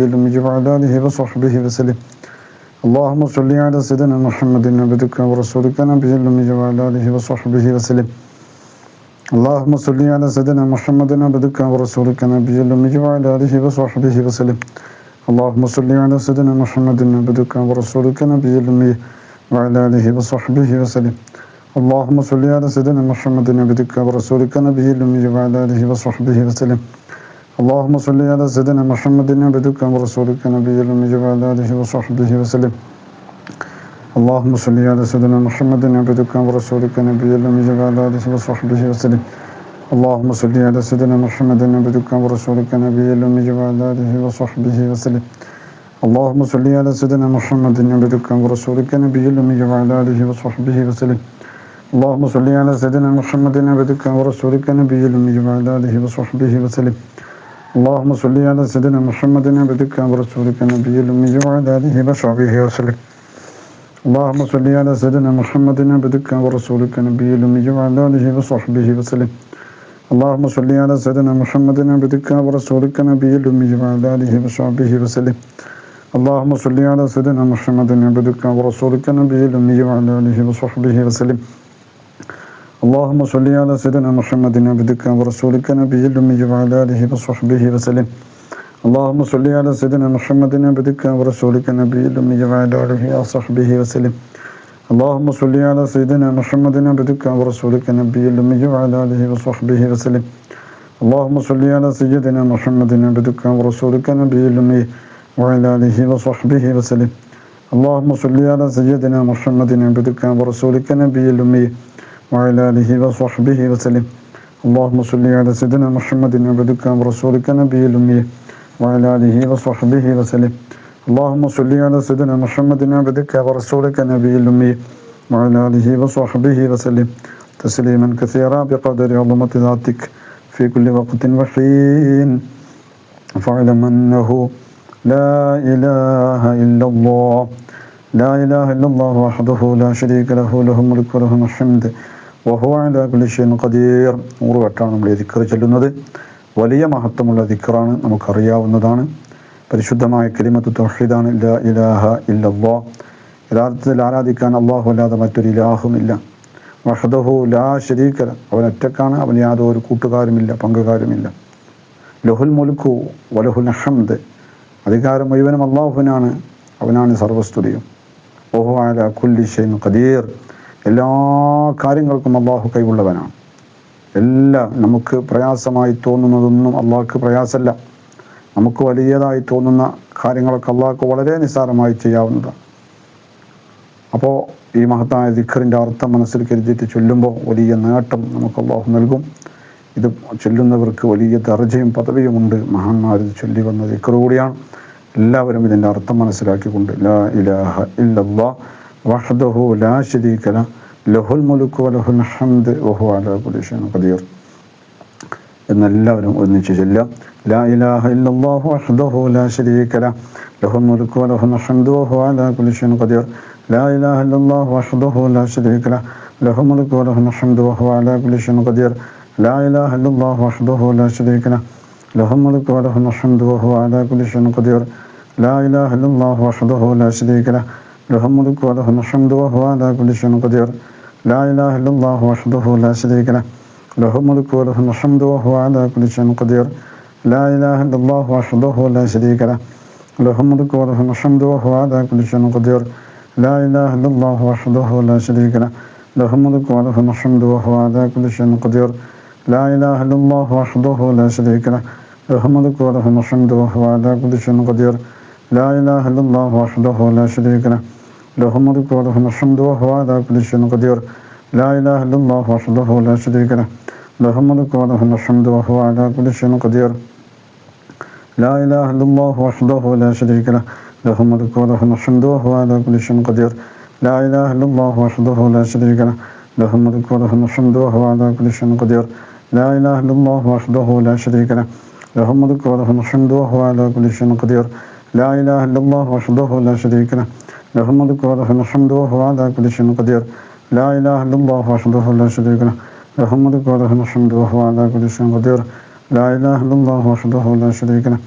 الأمي وعلى آله وصحبه وسلم. اللهم صل على سيدنا محمد عبدك ورسولك النبي الأمي وعلى آله وصحبه وسلم. اللهم صل على سيدنا محمد عبدك ورسولك النبي الأمي وعلى آله وصحبه وسلم. اللهم صل على سيدنا محمد عبدك ورسولك النبي الأمي وعلى آله وصحبه وسلم. اللهم صل على سيدنا محمد عبدك ورسولك النبي الأمي وعلى آله وصحبه وسلم. اللهم صل على سيدنا محمد عبدك ورسولك النبي الأمي وعلى آله وصحبه وسلم. اللهم صل على سيدنا محمد عبدك ورسولك النبي الأمي وعلى آله وصحبه وسلم. اللهم صل على سيدنا محمد عبدك ورسولك النبي الأمي وعلى آله وصحبه وسلم. اللهم صل على سيدنا محمد عبدك ورسولك النبي الأمي وعلى آله وصحبه وسلم. اللهم صل على سيدنا محمد عبدك ورسولك النبي الأمي وعلى آله وصحبه وسلم. اللهم صل على سيدنا محمد عبدك ورسولك النبي الأمي وعلى آله وصحبه وسلم. اللهم صل على سيدنا محمد عبدك ورسولك النبي الأمي وعلى آله وصحبه وسلم. اللهم صل على سيدنا محمد عبدك ورسولك النبي الأمي وعلى آله وصحبه وسلم. اللهم صل على سيدنا محمد عبدك ورسولك النبي الأمي وعلى آله وصحبه وسلم. اللهم صل على سيدنا محمد عبدك ورسولك النبي الأمي وعلى آله وصحبه وسلم. اللهم صل على سيدنا محمد عبدك ورسولك النبي الأمي وعلى آله وصحبه وسلم. اللهم صل على سيدنا محمد عبدك ورسولك النبي الأمي وعلى آله وصحبه وسلم. اللهم صل على سيدنا محمد عبدك ورسولك النبي الأمي وعلى آله وصحبه وسلم. اللهم صل على سيدنا محمد عبدك ورسولك النبي الأمي وعلى آله وصحبه وسلم. اللهم صل على سيدنا محمد عبدك ورسولك النبي الأمي وعلى آله وصحبه وسلم تسليما كثيرا بقدر عظمة ذاتك في كل وقت وحين. فاعلم أنه لا إله إلا الله لا إله إلا الله وحده لا شريك له له الملك وله الحمد وهو على كل شيء قدير. 100 വട്ടമാണ് നമ്മൾ ഈ ദിക്ർ ചൊല്ലുന്നത്. വലിയ മഹത്വമുള്ള ദിക്റാണ്, നമുക്കറിയാവുന്നതാണ്. പരിശുദ്ധമായ കലിമത്ത് തൗഹീദാണ്, ലാ ഇലാഹ ഇല്ലല്ലാഹ്. യഥാർത്ഥത്തിൽ ആരാധിക്കാൻ അല്ലാഹു അല്ലാതെ മറ്റൊരു ഇലാഹുമില്ല. വഹ്ദഹു ലാ ശരീക ലഹ്, അവൻ ഒറ്റക്കാണ്, അവന് യാതൊരു കൂട്ടുകാരുമില്ല, പങ്കുകാരുമില്ല. ലഹുൽ മുൽക്കു വലഹുൽ ഹംദ്, അധികാരം മുഴുവനും അല്ലാഹുവിനാണ്, അവനാണ് സർവസ്തുതിയും. വഹുവ അലാ കുല്ലി ഷൈഇൻ ഖദീർ, എല്ലാ കാര്യങ്ങൾക്കും അല്ലാഹു കൈവുള്ളവനാണ്. എല്ലാം നമുക്ക് പ്രയാസമായി തോന്നുന്നതൊന്നും അള്ളാഹ്ക്ക് പ്രയാസമല്ല. നമുക്ക് വലിയതായി തോന്നുന്ന കാര്യങ്ങളൊക്കെ അള്ളാഹ്ക്ക് വളരെ നിസ്സാരമായി ചെയ്യാവുന്നതാണ്. അപ്പോൾ ഈ മഹത്തായ ദിക്റിൻ്റെ അർത്ഥം മനസ്സിൽ കരുതിയിട്ട് ചൊല്ലുമ്പോൾ വലിയ നേട്ടം നമുക്ക് അള്ളാഹു നൽകും. ഇത് ചൊല്ലുന്നവർക്ക് വലിയ ദർജയും പദവിയുമുണ്ട്. മഹാന്മാർ ഇത് ചൊല്ലി വന്ന ദിക്ർ കൂടിയാണ്. എല്ലാവരും ഇതിൻ്റെ അർത്ഥം മനസ്സിലാക്കിക്കൊണ്ട് ലാ ഇലാഹ ഇല്ലല്ലാഹ് വഹ്ദഹു ലാ ശരീക ലഹ് ലഹുൽ മുൽക്കു വലഹുൽ ഹംദ് വഹുവ അലാ കുല്ലി ഷൈഇൻ ഖദീർ എന്നെല്ലാവരും ഒന്നിച്ച് ചൊല്ലാം. ലാ ഇലാഹ ഇല്ലല്ലാഹു വഹ്ദഹു ലാ ശരീക ലഹ് ലഹുൽ മുൽക്കു വലഹുൽ ഹംദു വഹുവ അലാ കുല്ലി ഷൈഇൻ ഖദീർ. ലാ ഇലാഹ ഇല്ലല്ലാഹു വഹ്ദഹു ലാ ശരീക ലഹ് ലഹുൽ മുൽക്കു വലഹുൽ ഹംദു വഹുവ അലാ കുല്ലി ഷൈഇൻ ഖദീർ. ലാ ഇലാഹ ഇല്ലല്ലാഹു വഹ്ദഹു ലാ ശരീക ലഹ് ലഹുൽ മുൽക്കു വലഹുൽ ഹംദു വഹുവ അലാ കുല്ലി ഷൈഇൻ ഖദീർ. ലാ ഇലാഹ ഇല്ലല്ലാഹു വഹ്ദഹു ലാ ശരീക ലഹ് ലഹുൽ മുൽക്കു വലഹുൽ ഹംദു വഹുവ അലാ കുല്ലി ഷൈഇൻ ഖദീർ. ലാ ഇലാഹ ഇല്ലല്ലാഹു വഹ്ദഹു ലാ ശരീക ലഹ് ലഹുൽ മുൽക്കു വലഹുൽ ഹംദു വഹുവ അലാ കുല്ലി ഷൈഇൻ ഖദീർ. ലാ ഇലാഹ ഇല്ലല്ലാഹു വഹ്ദഹു ലാ ശരീക ലഹ് ലഹുൽ മുൽക്കു വലഹുൽ ഹംദു വഹുവ അലാ കുല്ലി ഷൈഇൻ ഖദീർ. ലാ ഇലാഹ ഇല്ലല്ലാഹു വഹ്ദഹു ലാ ശരീക ലഹ് ലഹുൽ മുൽക്കു വലഹുൽ ഹംദു വഹുവ അലാ കുല്ലി ഷൈഇൻ ഖദീർ. ലാ ഇലാഹ ഇല്ലല്ലാഹു വഹ്ദഹു ലാ ശരീക ലഹ് ലഹുൽ മുൽക്കു വലഹുൽ ഹംദു വഹുവ അലാ കുല്ലി ഷൈഇൻ ഖദീർ. ലാ ഇലാഹ ഇല്ലല്ലാഹു വഹ്ദഹു ലാ ശരീക ലഹ് ലഹുൽ മുൽക്കു വലഹുൽ ഹംദു വഹുവ അലാ കുല്ലി ഷൈഇൻ ഖദീർ. ലാ ഇലാഹ ഇല്ലല്ലാഹു വഹ്ദഹു ലാ ശരീക ലഹ് ലഹുൽ മുൽക്കു വലഹുൽ ഹംദു വഹുവ അലാ കുല്ലി ഷൈഇൻ ഖദീർ. ലാ ഇലാഹ ഇല്ലല്ലാഹു വഹ്ദഹു ലാ ശരീക ലഹ് ലഹുൽ മുൽക്കു വലഹുൽ ഹംദു വഹുവ അലാ കുല്ലി ഷൈഇൻ ഖദീർ. ലാ ഇലാഹ ഇല്ലല്ലാഹു വഹ്ദഹു ലാ ശരീക ലഹ് ലഹുൽ മുൽക്കു വലഹുൽ ഹംദു വഹുവ അലാ കുല്ലി ഷൈഇൻ ഖദീർ. ലാ ഇലാഹ ഇല്ലല്ലാഹു വഹ്ദഹു ലാ ശരീക ലഹ് ലഹുൽ മുൽക്കു വലഹുൽ ഹംദു വഹുവ അലാ കുല്ലി ഷൈഇൻ ഖദീർ. ലാ ഇലാഹ ഇല്ലല്ലാഹു വഹ്ദഹു ലാ ശരീക ലഹ് ലഹുൽ മുൽക്കു വലഹുൽ ഹംദു വഹുവ അലാ കുല്ലി ഷൈഇൻ ഖദീർ. ലാ ഇലാഹ ഇല്ലല്ലാഹു വഹ്ദഹു ലാ ശരീക ലഹ് ലഹുൽ മുൽക്കു വലഹുൽ ഹംദു വഹുവ അലാ കുല്ലി ഷൈഇൻ ഖദീർ. ലാ ഇലാഹ ഇല്ലല്ലാഹു വഹ്ദഹു ലാ ശരീക ലഹ് ലഹുൽ മുൽക്കു വലഹുൽ ഹംദു വഹുവ അലാ കുല്ലി ഷൈഇൻ ഖദീർ. ലാ ഇലാഹ ഇല്ലല്ലാഹു വഹ്ദഹു ലാ ശരീക ലഹ് ലഹുൽ മുൽക്കു വലഹുൽ ഹംദു വഹുവ അലാ കുല്ലി ഷൈഇൻ ഖദീർ. ലാ ഇലാഹ ഇല്ലല്ലാഹു വഹ്ദഹു ലാ ശരീക ലഹ് ലഹുൽ മുൽക്കു വലഹുൽ ഹംദു വഹുവ അലാ കുല്ലി ഷൈഇൻ ഖദീർ. ലാ ഇലാഹ ഇല്ലല്ലാഹു വഹ്ദഹു ലാ ശരീക ലഹ്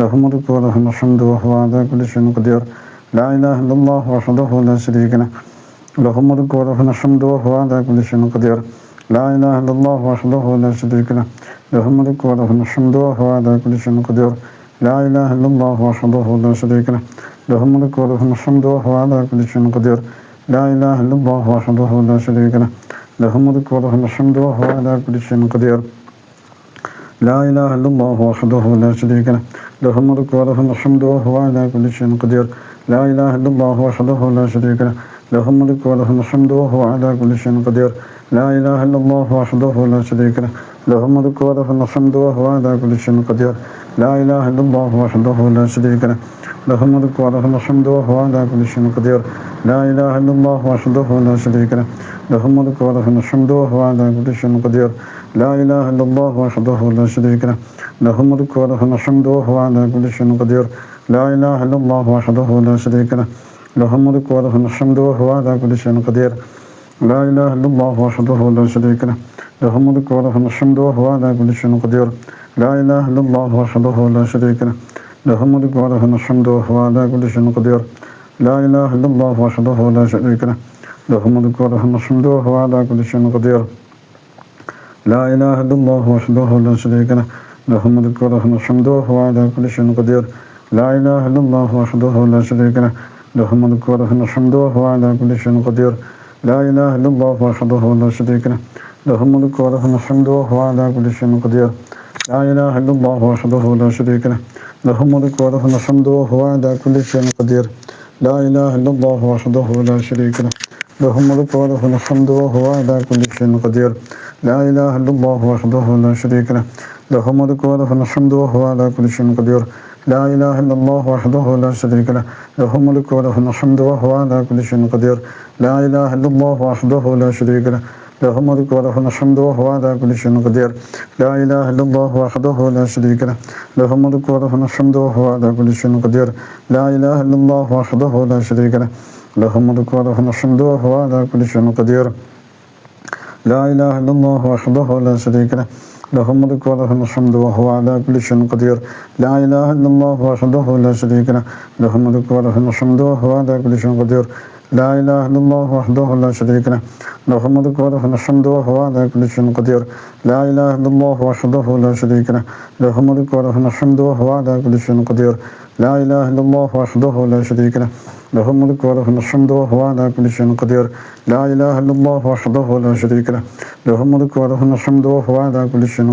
ലഹുൽ മുൽക്കു വലഹുൽ ഹംദു വഹുവ അലാ കുല്ലി ഷൈഇൻ ഖദീർ. ലാ ഇലാഹ ഇല്ലല്ലാഹു വഹ്ദഹു ലാ ശരീക ലഹ് ലഹുൽ മുൽക്കു വലഹുൽ ഹംദു വഹുവ അലാ കുല്ലി ഷൈഇൻ ഖദീർ. ലാ ഇലാഹ ഇല്ലല്ലാഹു വഹ്ദഹു ലാ ശരീക ലഹ് ലഹുൽ മുൽക്കു വലഹുൽ ഹംദു വഹുവ അലാ കുല്ലി ഷൈഇൻ ഖദീർ. ലാ ഇലാഹ ഇല്ലല്ലാഹു വഹ്ദഹു ലാ ശരീക ലഹ് ലഹുൽ മുൽക്കു വലഹുൽ ഹംദു വഹുവ അലാ കുല്ലി ഷൈഇൻ ഖദീർ. ലാ ഇലാഹ ഇല്ലല്ലാഹു വഹ്ദഹു ലാ ശരീക ലഹ് ലഹുൽ മുൽക്കു വലഹുൽ ഹംദു വഹുവ അലാ കുല്ലി ഷൈഇൻ ഖദീർ. ലാ ഇലാഹ ഇല്ലല്ലാഹു വഹ്ദഹു ലാ ശരീക ലഹ് ലഹുൽ മുൽക്കു വലഹുൽ ഹംദു വഹുവ അലാ കുല്ലി ഷൈഇൻ ഖദീർ. ലാ ഇലാഹ ഇല്ലല്ലാഹു വഹ്ദഹു ലാ ശരീക ലഹ് ലഹുൽ മുൽക്കു വലഹുൽ ഹംദു വഹുവ അലാ കുല്ലി ഷൈഇൻ ഖദീർ. ലാ ഇലാഹ ഇല്ലല്ലാഹു വഹ്ദഹു ലാ ശരീക ലഹ് ലഹുൽ മുൽക്കു വലഹുൽ ഹംദു വഹുവ അലാ കുല്ലി ഷൈഇൻ ഖദീർ. ലാ ഇലാഹ ഇല്ലല്ലാഹു വഹ്ദഹു ലാ ശരീക ലഹ് ലഹുൽ മുൽക്കു വലഹുൽ ഹംദു വഹുവ അലാ കുല്ലി ഷൈഇൻ ഖദീർ. ലാ ഇലാഹ ഇല്ലല്ലാഹു വഹ്ദഹു ലാ ശരീക ലഹ് ലഹുൽ മുൽക്കു വലഹുൽ ഹംദു വഹുവ അലാ കുല്ലി ഷൈഇൻ ഖദീർ. ലാ ഇലാഹ ഇല്ലല്ലാഹു വഹ്ദഹു ലാ ശരീക ലഹ് ലഹുൽ മുൽക്കു വലഹുൽ ഹംദു വഹുവ അലാ കുല്ലി ഷൈഇൻ ഖദീർ. ലാ ഇലാഹ ഇല്ലല്ലാഹു വഹ്ദഹു ലാ ശരീക ലഹ് ലഹുൽ മുൽക്കു വലഹുൽ ഹംദു വഹുവ അലാ കുല്ലി ഷൈഇൻ ഖദീർ. ലാ ഇലാഹ ഇല്ലല്ലാഹു വഹ്ദഹു ലാ ശരീക ലഹ് ലഹുൽ മുൽക്കു വലഹുൽ ഹംദു വഹുവ അലാ കുല്ലി ഷൈഇൻ ഖദീർ. لا إله إلا الله وحده لا شريك له له الملك وله الحمد وهو على كل شيء قدير لا إله إلا الله وحده لا شريك له له الملك وله الحمد وهو على كل شيء قدير لا إله إلا الله وحده لا شريك له له الملك وله الحمد وهو على كل شيء قدير لا إله إلا الله وحده لا شريك له له الملك وله الحمد وهو على كل شيء قدير لا إله إلا الله وحده لا شريك له له الملك وله الحمد وهو على كل شيء قدير لا إله إلا الله وحده لا شريك له له الملك وله الحمد وهو على كل شيء قدير لا إله إلا الله وحده لا شريك له له الملك وله الحمد وهو على كل شيء قدير لا إله إلا الله وحده لا شريك له له الملك وله الحمد وهو على كل شيء قدير لا إله إلا الله وحده لا شريك له له الملك وله الحمد وهو على كل شيء قدير لا إله إلا الله وحده لا شريك له له الملك وله الحمد وهو على كل شيء قدير لا إله إلا الله وحده لا شريك له له الملك وله الحمد وهو على كل شيء قدير لا إله إلا الله وحده لا شريك له له الملك وله الحمد وهو على كل شيء قدير لا إله إلا الله وحده لا شريك له له الملك وله الحمد وهو على كل شيء قدير لا إله إلا الله وحده لا شريك له له الملك وله الحمد وهو على كل شيء قدير لا إله إلا الله وحده لا شريك له له الملك وله الحمد وهو على كل شيء قدير لا إله إلا الله وحده لا شريك له له الملك وله الحمد وهو على كل شيء قدير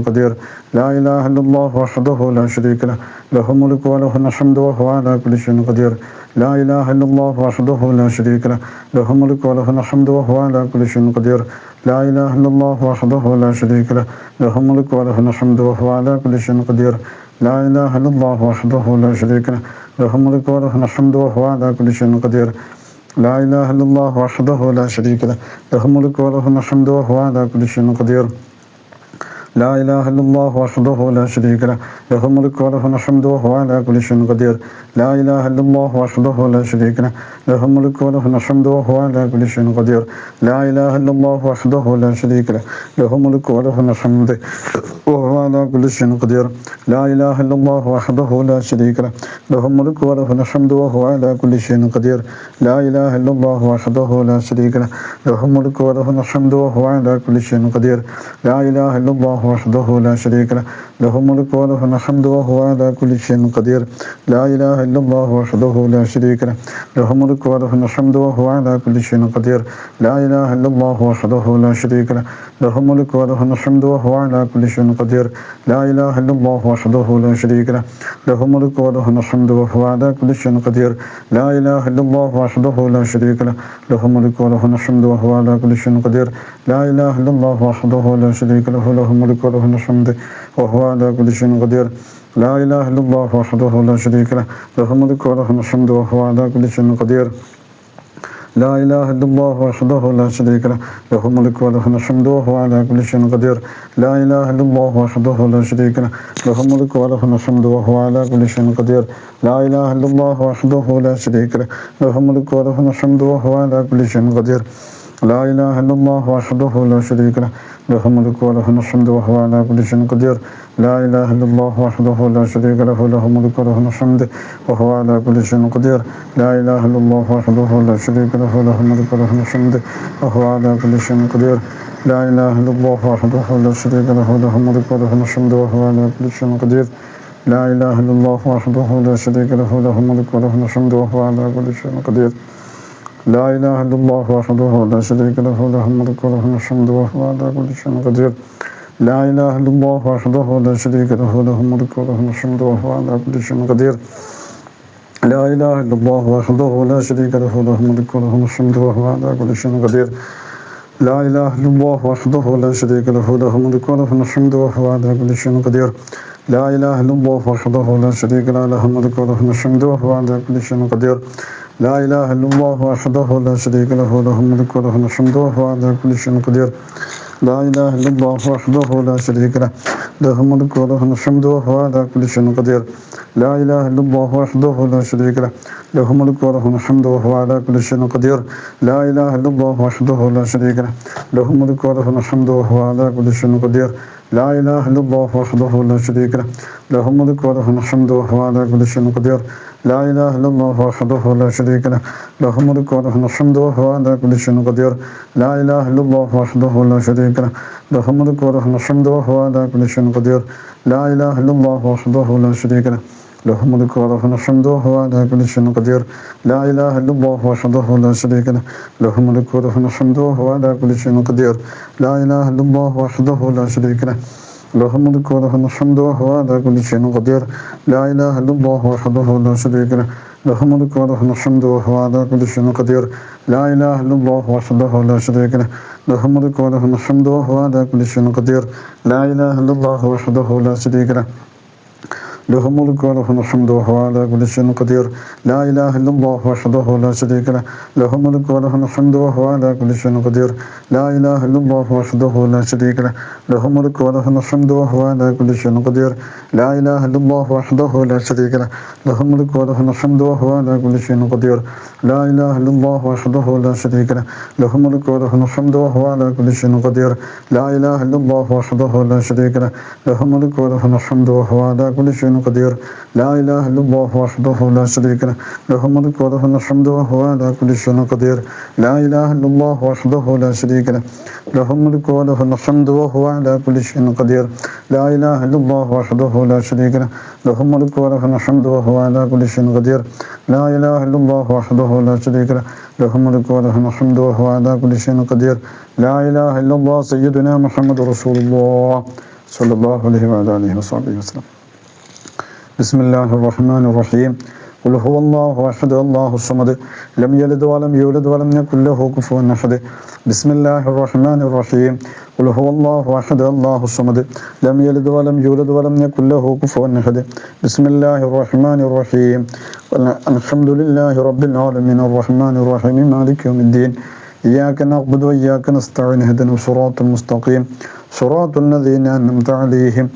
لا إله إلا الله وحده لا شريك له له الملك وله الحمد وهو على كل شيء قدير لا إله إلا الله وحده لا شريك له له الملك وله الحمد وهو على كل شيء قدير لا إله إلا الله وحده لا شريك له له الملك وله الحمد وهو على كل شيء قدير لا إله إلا الله وحده لا شريك له له الملك وله الحمد وهو على كل شيء قدير لا إله إلا الله وحده لا شريك له له الملك وله الحمد وهو على كل شيء قدير لا إله إلا الله وحده لا شريك له له الملك وله الحمد وهو على كل شيء قدير لا إله إلا الله وحده لا شريك له له الملك وله الحمد وهو على كل شيء قدير لا إله إلا الله وحده لا شريك له له الملك وله الحمد وهو على كل شيء قدير لا إله إلا الله وحده لا شريك له له الملك وله الحمد وهو على كل شيء قدير لا إله إلا الله وحده لا شريك له له الملك وله الحمد وهو على كل شيء قدير لا إله إلا الله وحده لا شريك له له الملك وله الحمد وهو على كل شيء قدير لا إله إلا الله وحده لا شريك له له الملك وله الحمد وهو على كل شيء قدير لا إله إلا الله وحده لا شريك له له الملك وله الحمد وهو على كل شيء قدير لا إله إلا الله وحده لا شريك له له الملك وله الحمد وهو على كل شيء قدير لا إله إلا الله وحده لا شريك له له الملك وله الحمد وهو على كل شيء قدير لا إله إلا الله وحده لا شريك له له الملك وله الحمد وهو على كل شيء قدير لا إله إلا الله وحده لا شريك له له الملك وله الحمد وهو على كل شيء قدير لا إله إلا الله وحده لا شريك له له الملك وله الحمد وهو على كل شيء قدير لا إله إلا الله وحده لا شريك له له الملك وله الحمد وهو على كل شيء قدير لا إله إلا الله وحده لا شريك له له الملك وله الحمد وهو على كل شيء قدير لا إله إلا الله وحده لا شريك له له الملك وله الحمد وهو على كل شيء قدير لا إله إلا الله وحده لا شريك له له الملك وله الحمد وهو على كل شيء قدير لا إله إلا الله وحده لا شريك له له الملك وله الحمد وهو على كل شيء قدير لا إله إلا الله وحده لا شريك له له الملك وله الحمد وهو على كل شيء قدير لا إله إلا الله وحده لا شريك له له الملك وله الحمد وهو على كل شيء قدير لا إله إلا الله وحده لا شريك له له الملك وله الحمد وهو على كل شيء قدير لا إله إلا الله وحده لا شريك له له الملك وله الحمد وهو على كل شيء قدير لا إله إلا الله وحده لا شريك له له الملك وله الحمد وهو على كل شيء قدير لا إله إلا الله وحده لا شريك له له الملك وله الحمد وهو على كل شيء قدير لا إله إلا الله وحده لا شريك له له الملك وله الحمد وهو على كل شيء قدير لا إله إلا الله وحده لا شريك له له الملك وله الحمد وهو على كل شيء قدير لا إله إلا الله وحده لا شريك له له الملك وله الحمد وهو على كل شيء قدير لا إله إلا الله وحده لا شريك له له الملك وله الحمد وهو على كل شيء قدير لا إله إلا الله وحده لا شريك له له الملك وله الحمد وهو على كل شيء قدير لا إله إلا الله وحده لا شريك له له الملك وله الحمد وهو على كل شيء قدير لا إله إلا الله وحده لا شريك له له الملك وله الحمد وهو على كل شيء قدير لا إله إلا الله وحده لا شريك له له الملك وله الحمد وهو على كل شيء قدير لا إله إلا الله وحده لا شريك له له الملك وله الحمد وهو على كل شيء قدير لا إله إلا الله وحده لا شريك له له الملك وله الحمد وهو على كل شيء قدير لا إله إلا الله وحده لا شريك له له الملك وله الحمد وهو على كل شيء قدير لا إله إلا الله وحده لا شريك له له الملك وله الحمد وهو على كل شيء قدير لا إله إلا الله وحده لا شريك له له الملك وله الحمد وهو على كل شيء قدير لا إله إلا الله وحده لا شريك له له الملك وله الحمد وهو على كل شيء قدير لا إله إلا الله وحده لا شريك له له الملك وله الحمد وهو على كل شيء قدير لا إله إلا الله وحده لا شريك له له الملك وله الحمد وهو على كل شيء قدير لا إله إلا الله وحده لا شريك له له الملك وله الحمد وهو على كل شيء قدير لا إله إلا الله وحده لا شريك له له الملك وله الحمد وهو على كل شيء قدير لا إله إلا الله وحده لا شريك له له الملك وله الحمد وهو على كل شيء قدير لا إله إلا الله وحده لا شريك له له الملك وله الحمد وهو على كل شيء قدير لا إله إلا الله وحده لا شريك له له الملك وله الحمد وهو على كل شيء قدير لا إله إلا الله وحده لا شريك له له الملك وله الحمد وهو على كل شيء قدير لا إله إلا الله وحده لا شريك له له الملك وله الحمد وهو على كل شيء قدير لا إله إلا الله سيدنا محمد رسول الله صلى الله عليه وعلى آله وصحبه وسلم بسم الله الرحمن الرحيم قل هو الله أحد الله الصمد لم يلد ولم يولد ولم يكن له كفوا أحد بسم الله الرحمن الرحيم قل هو الله أحد الله الصمد لم يلد ولم يولد ولم يكن له كفوا أحد بسم الله الرحمن الرحيم الحمد لله رب العالمين الرحمن الرحيم مالك يوم الدين إياك نعبد وإياك نستعين اهدنا الصراط المستقيم صراط الذين أنعمت عليهم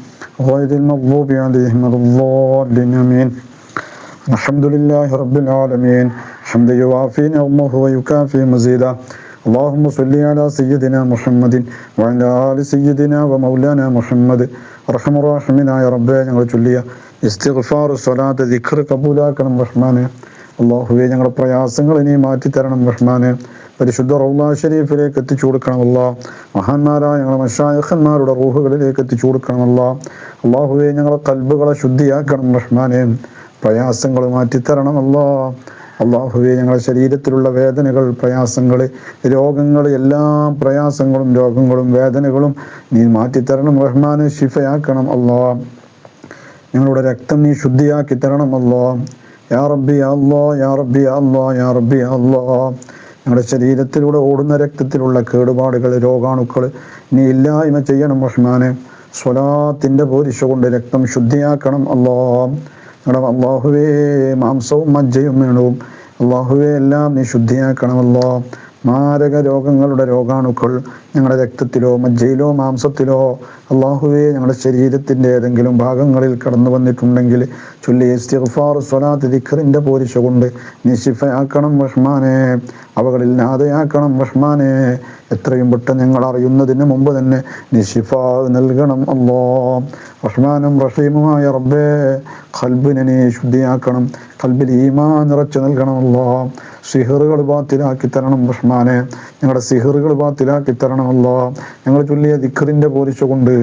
غير المغضوب عليهم ولا الضالين آمين الحمد لله رب العالمين حمدا يوافي نعمه ويكافي مزيدا اللهم صل على سيدنا محمد وعلى آل سيدنا ومولانا محمد അർഹമ റഹീമീനായ റബ്ബേ, ഞങ്ങൾ ചൊല്ലിയ ഇസ്തിഗ്ഫാർ, സ്വലാത്ത്, ദിക്ർ കബൂലാക്കണം റഹ്മാനെ. അല്ലാഹുവേ, ഞങ്ങളുടെ പ്രയാസങ്ങൾ ഇനി മാറ്റിത്തരണം റഹ്മാനെ. പരിശുദ്ധ റൗള ഷരീഫിലേക്ക് എത്തിച്ചു കൊടുക്കണമല്ല. മഹാന്മാരായ ഞങ്ങളുടെ മശായിഖന്മാരുടെ റൂഹുകളിലേക്ക് എത്തിച്ചു കൊടുക്കണമല്ല. അല്ലാഹുവേ, ഞങ്ങളുടെ കൽബുകളെ ശുദ്ധിയാക്കണം റഹ്മാനെ. പ്രയാസങ്ങൾ മാറ്റിത്തരണമല്ല. അല്ലാഹുവേ, ഞങ്ങളുടെ ശരീരത്തിലുള്ള വേദനകൾ, പ്രയാസങ്ങൾ, രോഗങ്ങൾ, എല്ലാ പ്രയാസങ്ങളും രോഗങ്ങളും വേദനകളും നീ മാറ്റിത്തരണം റഹ്മാനെ. ശിഫയാക്കണം അല്ലാ. ഞങ്ങളുടെ രക്തം നീ ശുദ്ധിയാക്കി തരണം അല്ലാ. യാ റബ്ബി യാ അല്ലാ, യാ റബ്ബി യാ അല്ലാ, യാ റബ്ബി യാ അല്ലാ. ഞങ്ങളുടെ ശരീരത്തിലൂടെ ഓടുന്ന രക്തത്തിലുള്ള കേടുപാടുകൾ, രോഗാണുക്കൾ നീ ഇല്ലായ്മ ചെയ്യണം റഹ്മാനെ. സ്വലാത്തിൻ്റെ പോരിശ കൊണ്ട് രക്തം ശുദ്ധിയാക്കണം അല്ലാ. ഞങ്ങളുടെ അല്ലാഹുവേ, മാംസവും മജ്ജയും വേണവും അല്ലാഹുവേ എല്ലാം നീ ശുദ്ധിയാക്കണമല്ലോ. മാരക രോഗങ്ങളുടെ രോഗാണുക്കൾ ഞങ്ങളുടെ രക്തത്തിലോ മജ്ജയിലോ മാംസത്തിലോ അല്ലാഹുവേ ഞങ്ങളുടെ ശരീരത്തിൻ്റെ ഏതെങ്കിലും ഭാഗങ്ങളിൽ കടന്നു വന്നിട്ടുണ്ടെങ്കിൽ ചൊല്ലി ഇസ്തിഗ്ഫാർ, സ്വലാത്ത്, ദിക്റിൻ്റെ പോരിശ കൊണ്ട് നീ ശിഫയാക്കണം റഹ്മാനെ. അവകളിൽ നാദയാക്കണം റഹ്മാനെ. എത്രയും പെട്ടെന്ന് ഞങ്ങൾ അറിയുന്നതിന് മുമ്പ് തന്നെ നീ ശിഫ നൽകണം അല്ലാ. റഹ്മാനും റഹീമുമായ റബ്ബേ, ഖൽബിനെ നീ ശുദ്ധിയാക്കണം. ഖൽബിൽ ഈമാൻ നിറച്ചു നൽകണം അല്ലാ. സിഹറുകൾ ബാത്തിലാക്കി തരണം റഹ്മാനെ. ഞങ്ങളുടെ സിഹറുകൾ ബാത്തിലാക്കി തരണമല്ലോ. ഞങ്ങൾ ചൊല്ലിയ ദിക്റിൻ്റെ പോരിശ കൊണ്ട്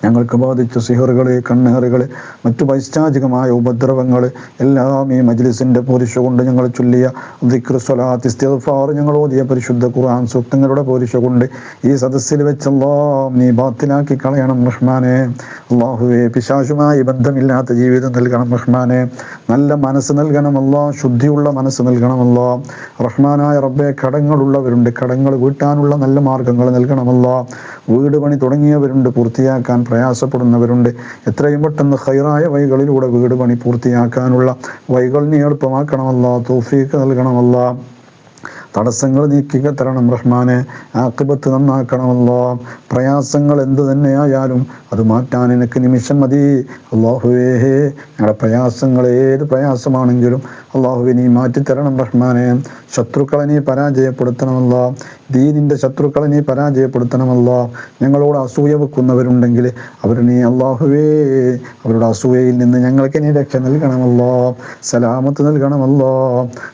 ഞങ്ങൾക്ക് ബാധിച്ച സിഹറുകൾ, കണ്ണേറുകൾ, മറ്റു പൈശാചികമായ ഉപദ്രവങ്ങൾ എല്ലാം ഈ മജ്ലിസിൻ്റെ പോരിശ കൊണ്ട് ഞങ്ങൾ ചൊല്ലിയ ദിക്ർ, സ്വലാത്ത്, ഇസ്തിഗ്ഫാർ, ഞങ്ങൾ ഓതിയ പരിശുദ്ധ ഖുർആൻ സൂക്തങ്ങളുടെ പോരിശ കൊണ്ട് ഈ സദസ്സിൽ വെച്ചെല്ലാം നീ ബാത്തിലാക്കി കളയണം റഹ്മാനെ. അല്ലാഹുവേ, പിശാചുമായി ബന്ധമില്ലാത്ത ജീവിതം നൽകണം റഹ്മാനെ. നല്ല മനസ്സ് നൽകണമല്ലോ. ശുദ്ധിയുള്ള മനസ്സ് നൽകണമല്ലോ. റഹ്മാനായ റബ്ബേ, കടങ്ങളുള്ളവരുണ്ട്, കടങ്ങൾ വീട്ടാനുള്ള നല്ല മാർഗങ്ങൾ നൽകണമല്ലോ. വീട് പണി തുടങ്ങിയവരുണ്ട്, പൂർത്തിയാക്കാൻ പ്രയാസപ്പെടുന്നവരുണ്ട്. എത്രയും പെട്ടെന്ന് ഖൈറായ വഴികളിലൂടെ വീട് പണി പൂർത്തിയാക്കാനുള്ള വഴികൾ നീ എളുപ്പമാക്കണമല്ലോ. തൗഫീഖ് നൽകണമല്ലോ. തടസ്സങ്ങൾ നീക്കി തരണം റഹ്മാനെ. ആഖിബത്ത് നന്നാക്കണമല്ലോ. പ്രയാസങ്ങൾ എന്തു തന്നെയായാലും അത് മാറ്റാൻ എനിക്ക് നിമിഷം മതി അല്ലാഹുവേ. ഞങ്ങളുടെ പ്രയാസങ്ങൾ ഏത് പ്രയാസമാണെങ്കിലും അല്ലാഹുവേ നീ മാറ്റിത്തരണം റഹ്മാനെ. ശത്രുക്കളെ നീ പരാജയപ്പെടുത്തണമല്ലോ. ദീനിൻ്റെ ശത്രുക്കളെ നീ പരാജയപ്പെടുത്തണമല്ലോ. ഞങ്ങളോട് അസൂയ വെക്കുന്നവരുണ്ടെങ്കിൽ അവർ നീ അല്ലാഹുവേ അവരുടെ അസൂയയിൽ നിന്ന് ഞങ്ങൾക്ക് നീ രക്ഷ നൽകണമല്ലോ, സലാമത്ത് നൽകണമല്ലോ,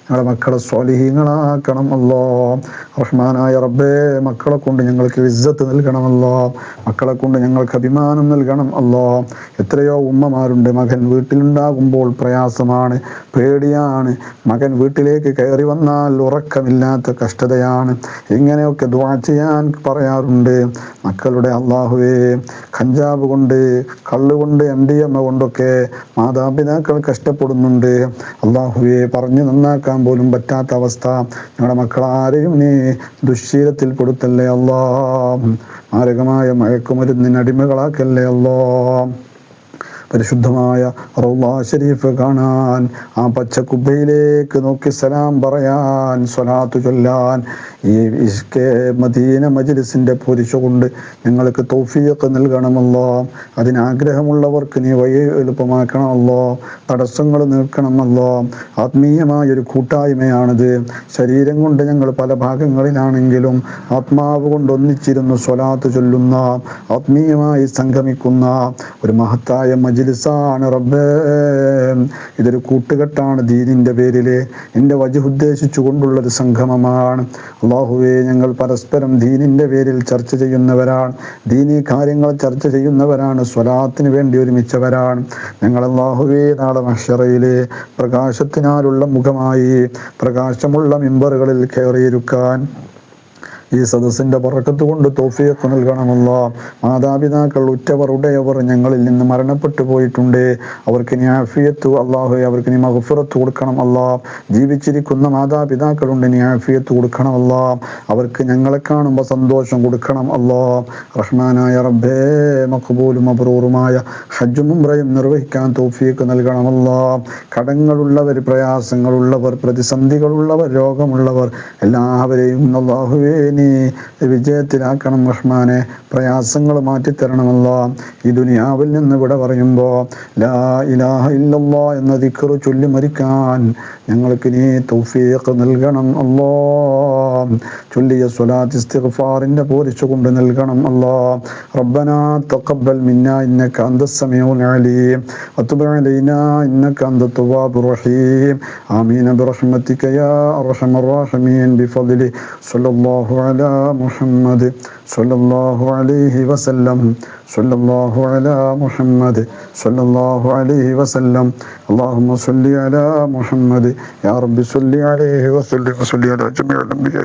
ഞങ്ങളുടെ മക്കളെ സ്വാലിഹീങ്ങളാക്കണം അല്ലോ. റഹ്മാനായ റബ്ബേ, മക്കളെ കൊണ്ട് ഞങ്ങൾക്ക് ഇസ്സത്ത് നൽകണമല്ലോ, മക്കളെ കൊണ്ട് ഞങ്ങൾക്ക് അഭിമാനം നൽകണം അല്ലോ. എത്രയോ ഉമ്മമാരുണ്ട്, മകൻ വീട്ടിലുണ്ടാകുമ്പോൾ പ്രയാസമാണ്, പേടിയാണ്, മകൻ വീട്ടിലേക്ക് കയറി വന്നാൽ ഉറക്കമില്ലാത്ത കഷ്ടതയാണ്. ഇങ്ങനെയൊക്കെ ദുആ ചെയ്യാൻ പറയാറുണ്ട്. മക്കളുടെ അല്ലാഹുവേ, കഞ്ചാവ് കൊണ്ട്, കള്ളുകൊണ്ട്, MDMA കൊണ്ടൊക്കെ മാതാപിതാക്കൾ കഷ്ടപ്പെടുന്നുണ്ട്. അല്ലാഹുവേ, പറഞ്ഞു നന്നാക്കാൻ പോലും പറ്റാത്ത അവസ്ഥ. ഞങ്ങളുടെ മക്കളാരെയും നീ ദുശ്ശീലത്തിൽ പെടുത്തല്ലേ അല്ലാ. മാരകമായ മയക്കുമരുന്നിന് അടിമകളാക്കല്ലേ അല്ലാ. പരിശുദ്ധമായ റൗള ശരീഫ് കാണാൻ, ആ പച്ചക്കുബ്ബയിലേക്ക് നോക്കി സലാം പറയാൻ, സ്വലാത്ത് ചൊല്ലാൻ ഈ ഇഷ്കെ മദീന മജ്ലിസിൻ്റെ പൊരിശ കൊണ്ട് ഞങ്ങൾക്ക് തൗഫീഖ് നൽകണമല്ലോ. അതിനാഗ്രഹമുള്ളവർക്ക് നീ വഴി എളുപ്പമാക്കണമല്ലോ, തടസ്സങ്ങൾ നീക്കണമല്ലോ. ആത്മീയമായൊരു കൂട്ടായ്മയാണിത്. ശരീരം കൊണ്ട് ഞങ്ങൾ പല ഭാഗങ്ങളിലാണെങ്കിലും ആത്മാവ് കൊണ്ട് ഒന്നിച്ചിരുന്നു സ്വലാത്ത് ചൊല്ലുന്ന, ആത്മീയമായി സംഗമിക്കുന്ന ഒരു മഹത്തായ മജ്ലിസാണ് റബ്ബേ. ഇതൊരു കൂട്ടുകെട്ടാണ് ദീനിൻ്റെ പേരിൽ, നിന്റെ വജ്ഹ് ഉദ്ദേശിച്ചു കൊണ്ടുള്ളൊരു സംഗമമാണ്. അല്ലാഹുവേ, ഞങ്ങൾ പരസ്പരം ദീനിൻ്റെ പേരിൽ ചർച്ച ചെയ്യുന്നവരാണ്, ദീനീ കാര്യങ്ങൾ ചർച്ച ചെയ്യുന്നവരാണ്, സ്വലാത്തിന് വേണ്ടി ഒരുമിച്ചവരാണ് ഞങ്ങൾ. അല്ലാഹുവേ, നാളെ മഹ്ശറയിലെ പ്രകാശത്തിനാലുള്ള മുഖമായി പ്രകാശമുള്ള മിമ്പറുകളിൽ കയറിയിരിക്കാൻ ഈ സദസ്സിൻ്റെ ബറക്കത്ത് കൊണ്ട് തൗഫീഖ് നൽകണമല്ലോ. മാതാപിതാക്കൾ, ഉറ്റവർ, ഉടയവർ ഞങ്ങളിൽ നിന്ന് മരണപ്പെട്ടു പോയിട്ടുണ്ട്. അവർക്ക് നീ ആഫിയത്ത് അല്ലാഹുവേ, അവർക്ക് നീ മഗ്ഫിറത്ത് കൊടുക്കണം അല്ലാ. ജീവിച്ചിരിക്കുന്ന മാതാപിതാക്കളുണ്ട്, നീ ആഫിയത്ത് കൊടുക്കണം അല്ലാ. അവർക്ക് ഞങ്ങളെ കാണുമ്പോൾ സന്തോഷം കൊടുക്കണം അല്ലാ. റഹ്മാനായ റബ്ബേ, മഖ്ബൂലും മബ്റൂറുമായ ഹജ്ജും ഉംറയും നിർവഹിക്കാൻ തൗഫീഖ് നൽകണമല്ലോ. കടങ്ങളുള്ളവർ, പ്രയാസങ്ങളുള്ളവർ, പ്രതിസന്ധികളുള്ളവർ, രോഗമുള്ളവർ എല്ലാവരെയും അല്ലാഹുവേ നീ വിജയത്തിലാക്കണം റഹ്മാനെ. പ്രയാസങ്ങൾ മാറ്റിത്തരണമല്ലോ. ഈ ദുനിയാവിൽ നിന്ന് ഇവിടെ പറയുമ്പോൾ ലാ ഇലാഹ ഇല്ലല്ലാഹ് എന്ന ദിക്റ് ചൊല്ലി മരിക്കാൻ ഞങ്ങൾക്ക് നീ തൗഫീഖ് നൽകണം അല്ലാ. ചൊല്ലിയ സ്വലാത്ത് ഇസ്തിഗ്ഫാറിൻ്റെ പോരിശ കൊണ്ട് നൽകണം അല്ലാ. റബ്ബനാ തഖബ്ബൽ മിന്നാ ഇന്നക അന്തസ് സമീഉൽ അലീം വതുബ് അലൈനാ ഇന്നക അന്തത് തവ്വാബുർ റഹീം. ആമീൻ ബിറഹ്മതിക യാ അർഹമർ റഹീമീൻ ബിഫദ്ലി സല്ലല്ലാഹു അലാ മുഹമ്മദ് സല്ലല്ലാഹു അലൈഹി വസല്ലം സല്ലല്ലാഹു അലാ മുഹമ്മദ് സല്ലല്ലാഹു അലൈഹി വസല്ലം. അല്ലാഹുമ്മ സ്വല്ലി അലാ മുഹമ്മദ് യാ റബ്ബി സ്വല്ലി അലൈഹി വസല്ലം വസല്ലി അലാ ജമീഇൽ അംബിയാ.